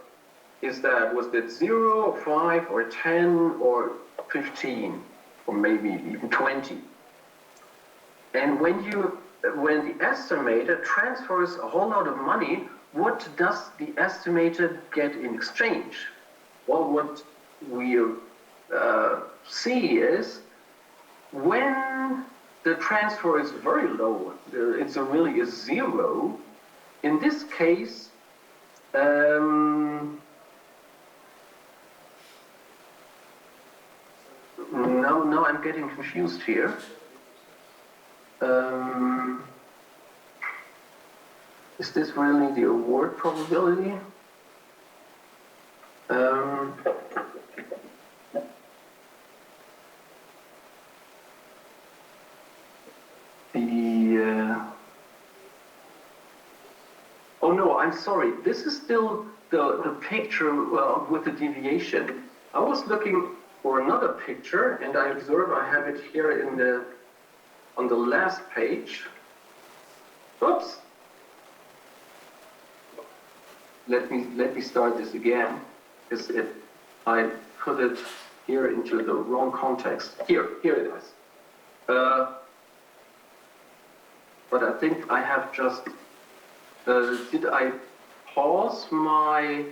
Was that 0, 5, or 10, or 15, or maybe even 20? And when the estimator transfers a whole lot of money, what does the estimator get in exchange? Well, what we see is when the transfer is very low, it's really a 0. In this case, no, I'm getting confused here. Is this really the award probability? The Oh no, I'm sorry. This is still the picture with the deviation. I was looking for another picture, and I observe I have it here on the last page. Oops. Let me start this again. I put it here into the wrong context. Here it is. But I think I have just. Did I pause my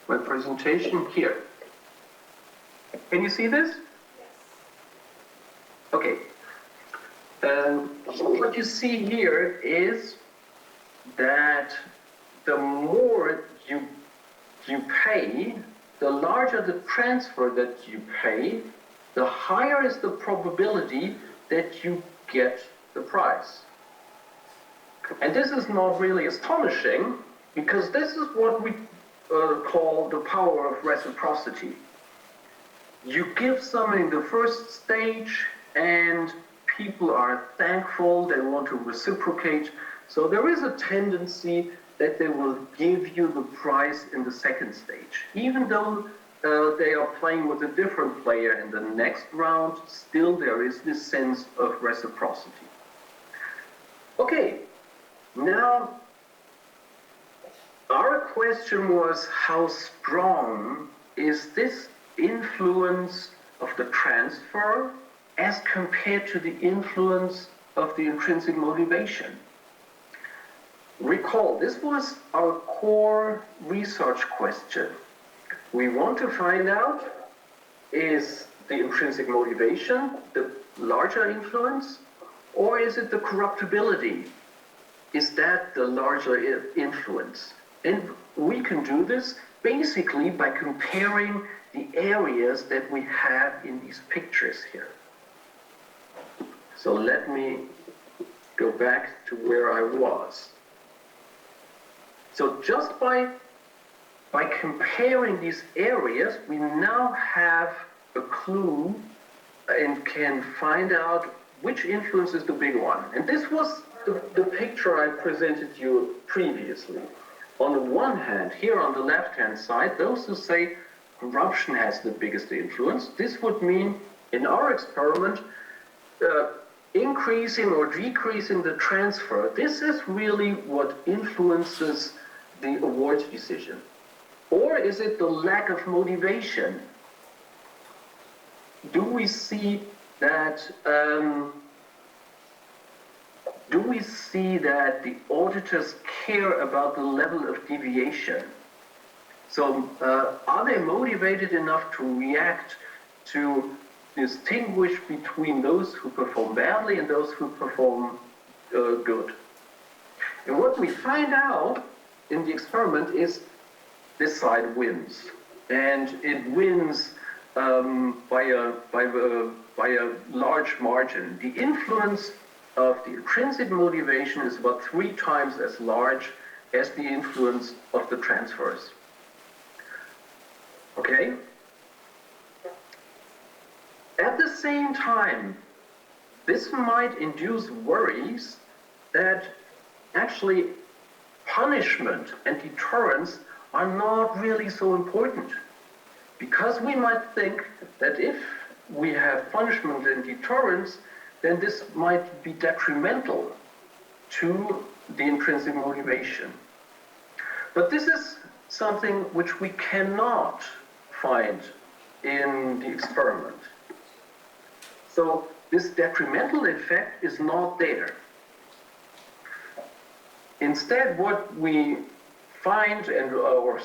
my presentation here? Can you see this? Yes. Okay. What you see here is that the more you pay, the larger the transfer that you pay, the higher is the probability that you get the price. And this is not really astonishing, because this is what we call the power of reciprocity. You give something the first stage, and people are thankful, they want to reciprocate. So there is a tendency that they will give you the price in the second stage. Even though they are playing with a different player in the next round, still there is this sense of reciprocity. Okay, now our question was, how strong is this influence of the transfer as compared to the influence of the intrinsic motivation? Recall, this was our core research question. We want to find out, is the intrinsic motivation the larger influence, or is it the corruptibility? Is that the larger influence? And we can do this basically by comparing the areas that we have in these pictures here. So let me go back to where I was. So just by comparing these areas, we now have a clue and can find out which influence is the big one. And this was the picture I presented you previously. On the one hand, here on the left-hand side, those who say corruption has the biggest influence, this would mean, in our experiment, increasing or decreasing the transfer. This is really what influences the awards decision. Or is it the lack of motivation? Do we see that the auditors care about the level of deviation? So are they motivated enough to react, to distinguish between those who perform badly and those who perform good? And what we find out in the experiment is this side wins, and it wins by a large margin. The influence of the intrinsic motivation is about 3 times as large as the influence of the transfers. Okay? At the same time, this might induce worries that actually punishment and deterrence are not really so important. Because we might think that if we have punishment and deterrence, then this might be detrimental to the intrinsic motivation. But this is something which we cannot find in the experiment. So this detrimental effect is not there. Instead, what we find, and our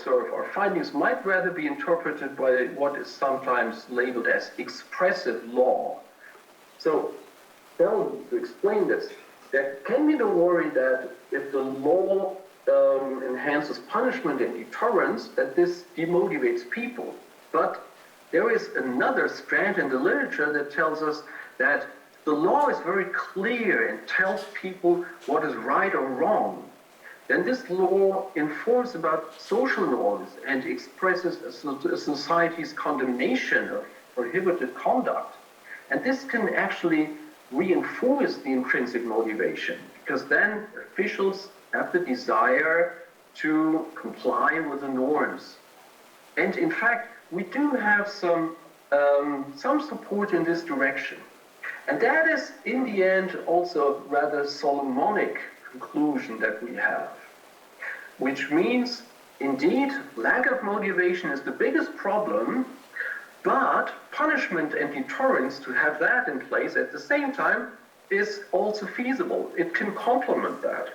findings might rather be interpreted by what is sometimes labeled as expressive law. So, to explain this, there can be the worry that if the law enhances punishment and deterrence, that this demotivates people. But there is another strand in the literature that tells us that the law is very clear and tells people what is right or wrong. Then this law informs about social norms and expresses a society's condemnation of prohibited conduct. And this can actually reinforce the intrinsic motivation, because then officials have the desire to comply with the norms. And in fact, we do have some support in this direction. And that is, in the end, also a rather Solomonic conclusion that we have, which means, indeed, lack of motivation is the biggest problem, but punishment and deterrence, to have that in place at the same time, is also feasible. It can complement that.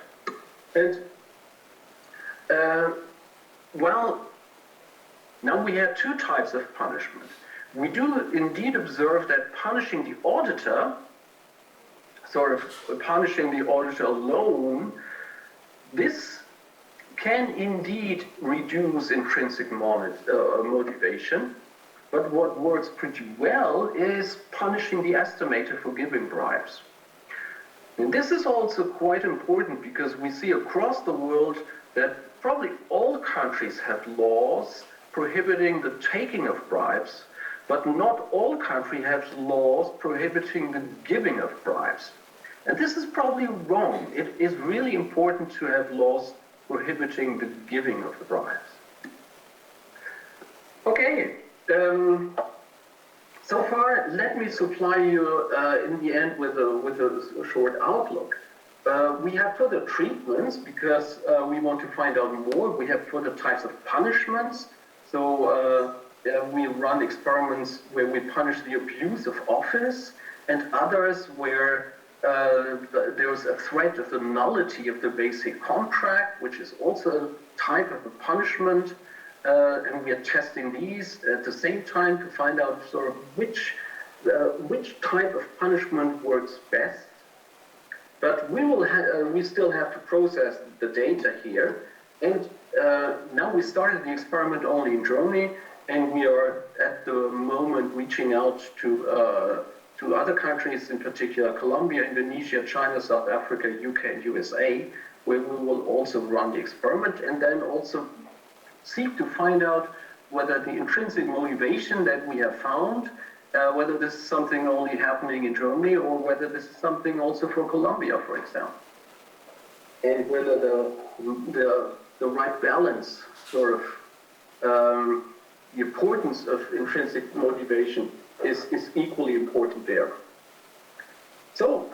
And, well, now we have two types of punishment. We do indeed observe that punishing the auditor, sort of punishing the auditor alone, this can indeed reduce intrinsic motivation, but what works pretty well is punishing the estimator for giving bribes. And this is also quite important because we see across the world that probably all countries have laws prohibiting the taking of bribes, but not all countries have laws prohibiting the giving of bribes. And this is probably wrong. It is really important to have laws prohibiting the giving of the bribes. Okay, so far, let me supply you in the end with a short outlook. We have further treatments because we want to find out more. We have further types of punishments. So we run experiments where we punish the abuse of office, and others where there's a threat of the nullity of the basic contract, which is also a type of a punishment. And we are testing these at the same time to find out sort of which type of punishment works best. But we still have to process the data here. And now we started the experiment only in Germany, and we are at the moment reaching out to other countries, in particular Colombia, Indonesia, China, South Africa, UK, and USA, where we will also run the experiment and then also seek to find out whether the intrinsic motivation that we have found, whether this is something only happening in Germany or whether this is something also for Colombia, for example. And whether the right balance, sort of, the importance of intrinsic motivation is equally important there. So,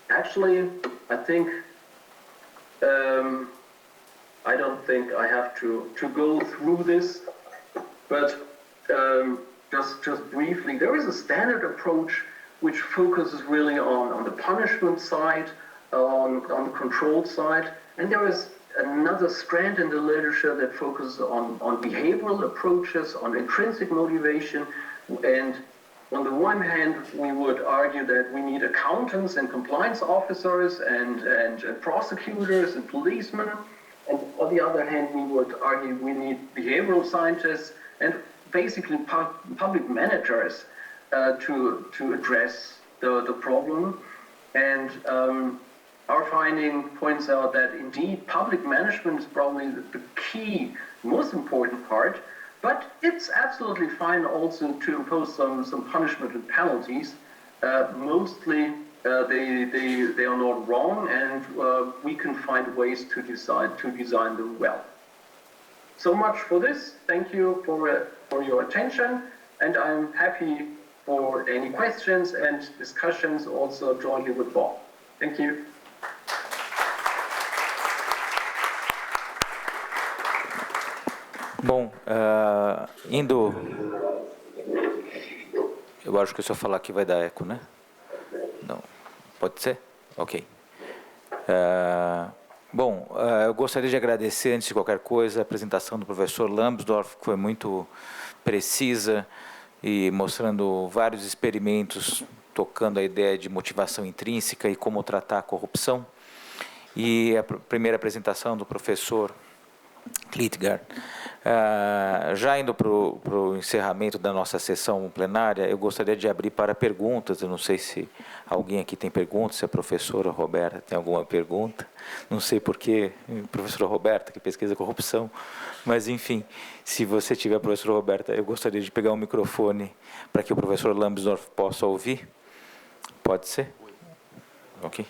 actually, I think, I don't think I have to go through this, but just briefly, there is a standard approach which focuses really on the punishment side, on the control side, and there is another strand in the literature that focuses on behavioral approaches, on intrinsic motivation, and on the one hand, we would argue that we need accountants and compliance officers and prosecutors and policemen. And on the other hand, we would argue we need behavioral scientists and basically public managers to address the problem. And our finding points out that indeed public management is probably the key, most important part, but it's absolutely fine also to impose some punishment and penalties. Mostly they are not wrong, and we can find ways to design them well. So much for this. Thank you for your attention, and I'm happy for any questions and discussions also jointly with Bob. Thank you. Bom, eu acho que se eu falar aqui vai dar eco, né? Não. Pode ser? Ok. Bom, eu gostaria de agradecer, antes de qualquer coisa, a apresentação do professor Lambsdorff, que foi muito precisa e mostrando vários experimentos tocando a ideia de motivação intrínseca e como tratar a corrupção. E a primeira apresentação do professor Littgard. Já indo para o encerramento da nossa sessão plenária, eu gostaria de abrir para perguntas. Eu não sei se alguém aqui tem perguntas, se a professora Roberta tem alguma pergunta. Não sei porquê, professora Roberta, que pesquisa corrupção, mas enfim, se você tiver, professora Roberta, eu gostaria de pegar o microfone para que o professor Lambsdorff possa ouvir. Pode ser? Ok.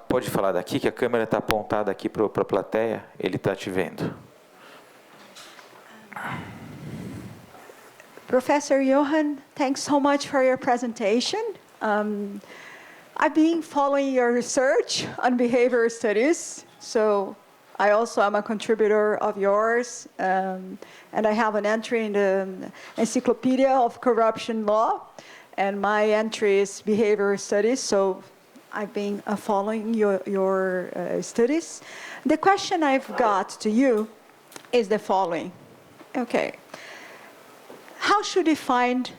Pode falar daqui, que a câmera está apontada aqui para a plateia, ele está te vendo. Professor Johan, thanks so much for your presentation. I've been following your research on behavior studies, so I also am a contributor of yours, and I have an entry in the Encyclopedia of Corruption Law, and my entry is behavior studies, so I've been following your studies. The question I've got to you is the following. Okay. How should we fight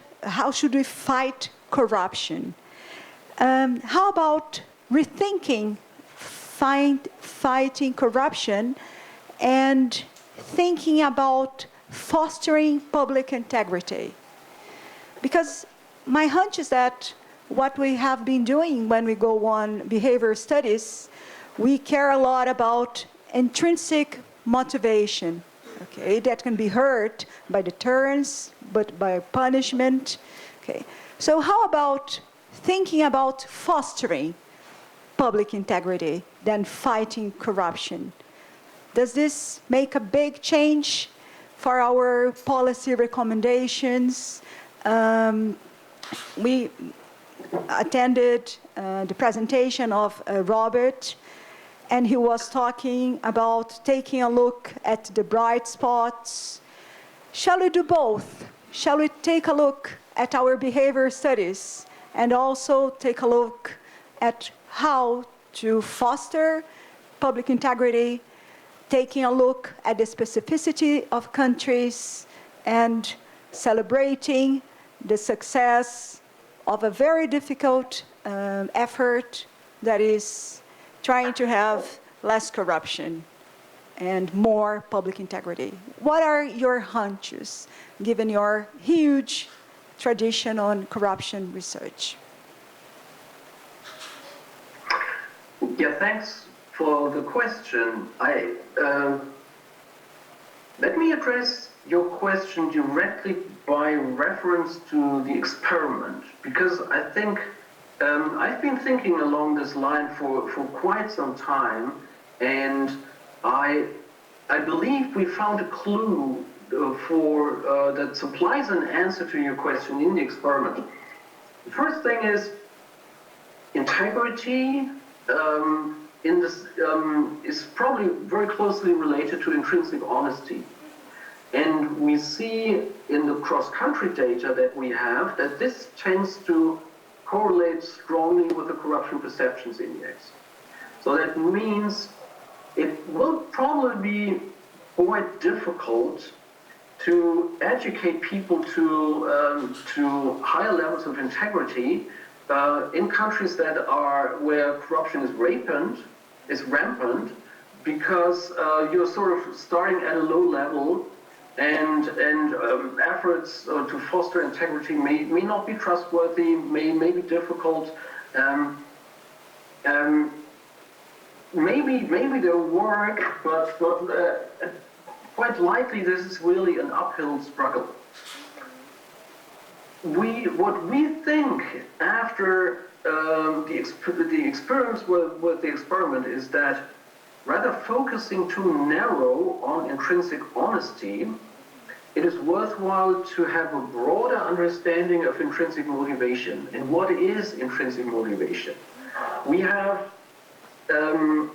corruption? How about rethinking fighting corruption and thinking about fostering public integrity? Because my hunch is that what we have been doing when we go on behavior studies, we care a lot about intrinsic motivation. Okay, that can be hurt by deterrence, but by punishment. Okay, so how about thinking about fostering public integrity than fighting corruption? Does this make a big change for our policy recommendations? We attended the presentation of Robert, and he was talking about taking a look at the bright spots. Shall we do both? Shall we take a look at our behavior studies and also take a look at how to foster public integrity, taking a look at the specificity of countries and celebrating the success of a very difficult effort that is trying to have less corruption and more public integrity? What are your hunches, given your huge tradition on corruption research? Yeah, thanks for the question. Let me address your question directly by reference to the experiment, because I think I've been thinking along this line for quite some time, and I believe we found a clue that supplies an answer to your question in the experiment. The first thing is integrity is probably very closely related to intrinsic honesty. And we see in the cross-country data that we have that this tends to correlate strongly with the Corruption Perceptions Index. So that means it will probably be quite difficult to educate people to higher levels of integrity in countries where corruption is rampant, because you're sort of starting at a low level, and efforts to foster integrity may not be trustworthy, may be difficult. Maybe they'll work, but quite likely this is really an uphill struggle. What we think after the experience with the experiment is that rather focusing too narrow on intrinsic honesty, it is worthwhile to have a broader understanding of intrinsic motivation. And what is intrinsic motivation? We have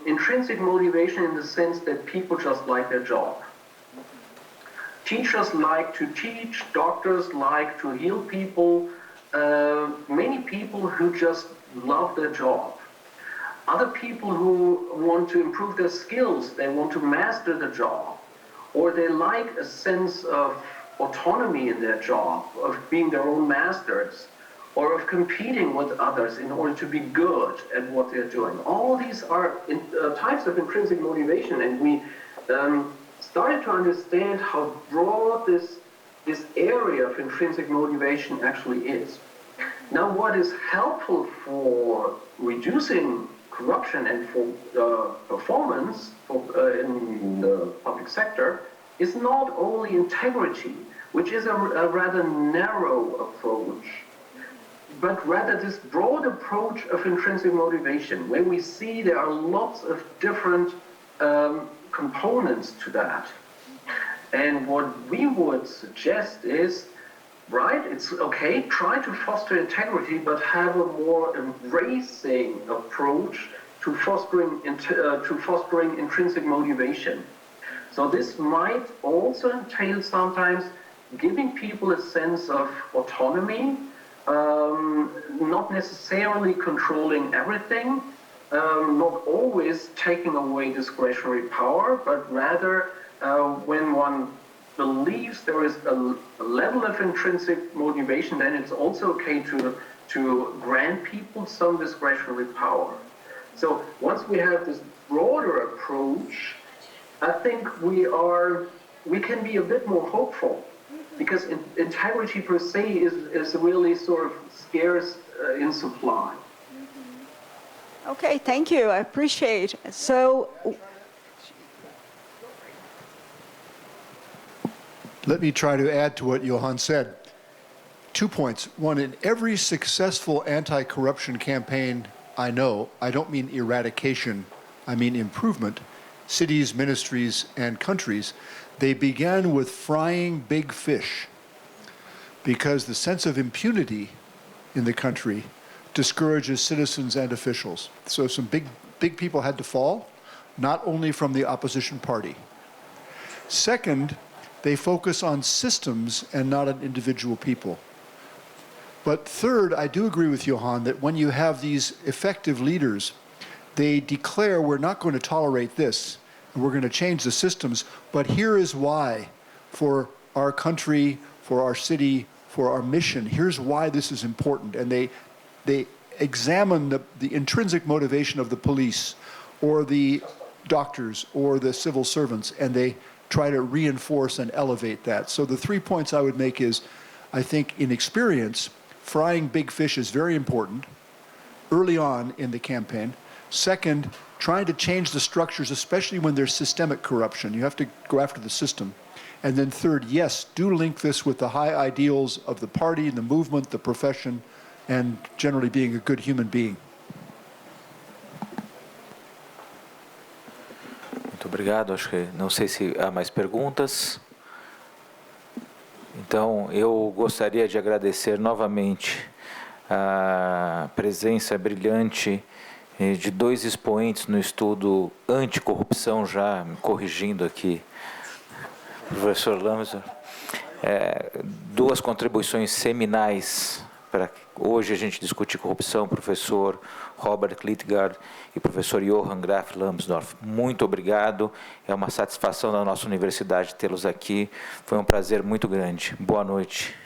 intrinsic motivation in the sense that people just like their job. Teachers like to teach, doctors like to heal people, many people who just love their job. Other people who want to improve their skills, they want to master the job, or they like a sense of autonomy in their job, of being their own masters, or of competing with others in order to be good at what they're doing. All these are types of intrinsic motivation, and we started to understand how broad this area of intrinsic motivation actually is. Now, what is helpful for reducing corruption and for performance in the public sector is not only integrity, which is a rather narrow approach. but rather this broad approach of intrinsic motivation, where we see there are lots of different components to that. And what we would suggest is, right, it's okay, try to foster integrity, but have a more embracing approach to fostering intrinsic motivation. So this might also entail sometimes giving people a sense of autonomy, not necessarily controlling everything, not always taking away discretionary power, but rather when one believes there is a level of intrinsic motivation, then it's also okay to grant people some discretionary power. So once we have this broader approach, I think we can be a bit more hopeful, because integrity per se is really sort of scarce in supply. Okay, thank you. I appreciate it. So, let me try to add to what Johan said. 2 points. One, in every successful anti-corruption campaign I know, I don't mean eradication, I mean improvement, cities, ministries, and countries, they began with frying big fish, because the sense of impunity in the country discourages citizens and officials. So some big people had to fall, not only from the opposition party. Second, they focus on systems and not on individual people. But third, I do agree with Johan that when you have these effective leaders, they declare, we're not going to tolerate this, and we're going to change the systems, but here is why, for our country, for our city, for our mission, here's why this is important. And they examine the intrinsic motivation of the police, or the doctors, or the civil servants, and they try to reinforce and elevate that. So the 3 points I would make is, I think in experience, frying big fish is very important early on in the campaign. Second, trying to change the structures, especially when there's systemic corruption. You have to go after the system. And then third, yes, do link this with the high ideals of the party, the movement, the profession, and generally being a good human being. Muito obrigado. Acho que não sei se há mais perguntas. Então, eu gostaria de agradecer novamente a presença brilhante de dois expoentes no estudo anticorrupção, já me corrigindo aqui, professor Lamser, duas contribuições seminais para hoje a gente discutir corrupção, professor Robert Littgard e professor Johann Graf Lambsdorff. Muito obrigado, é uma satisfação da nossa universidade tê-los aqui, foi um prazer muito grande. Boa noite.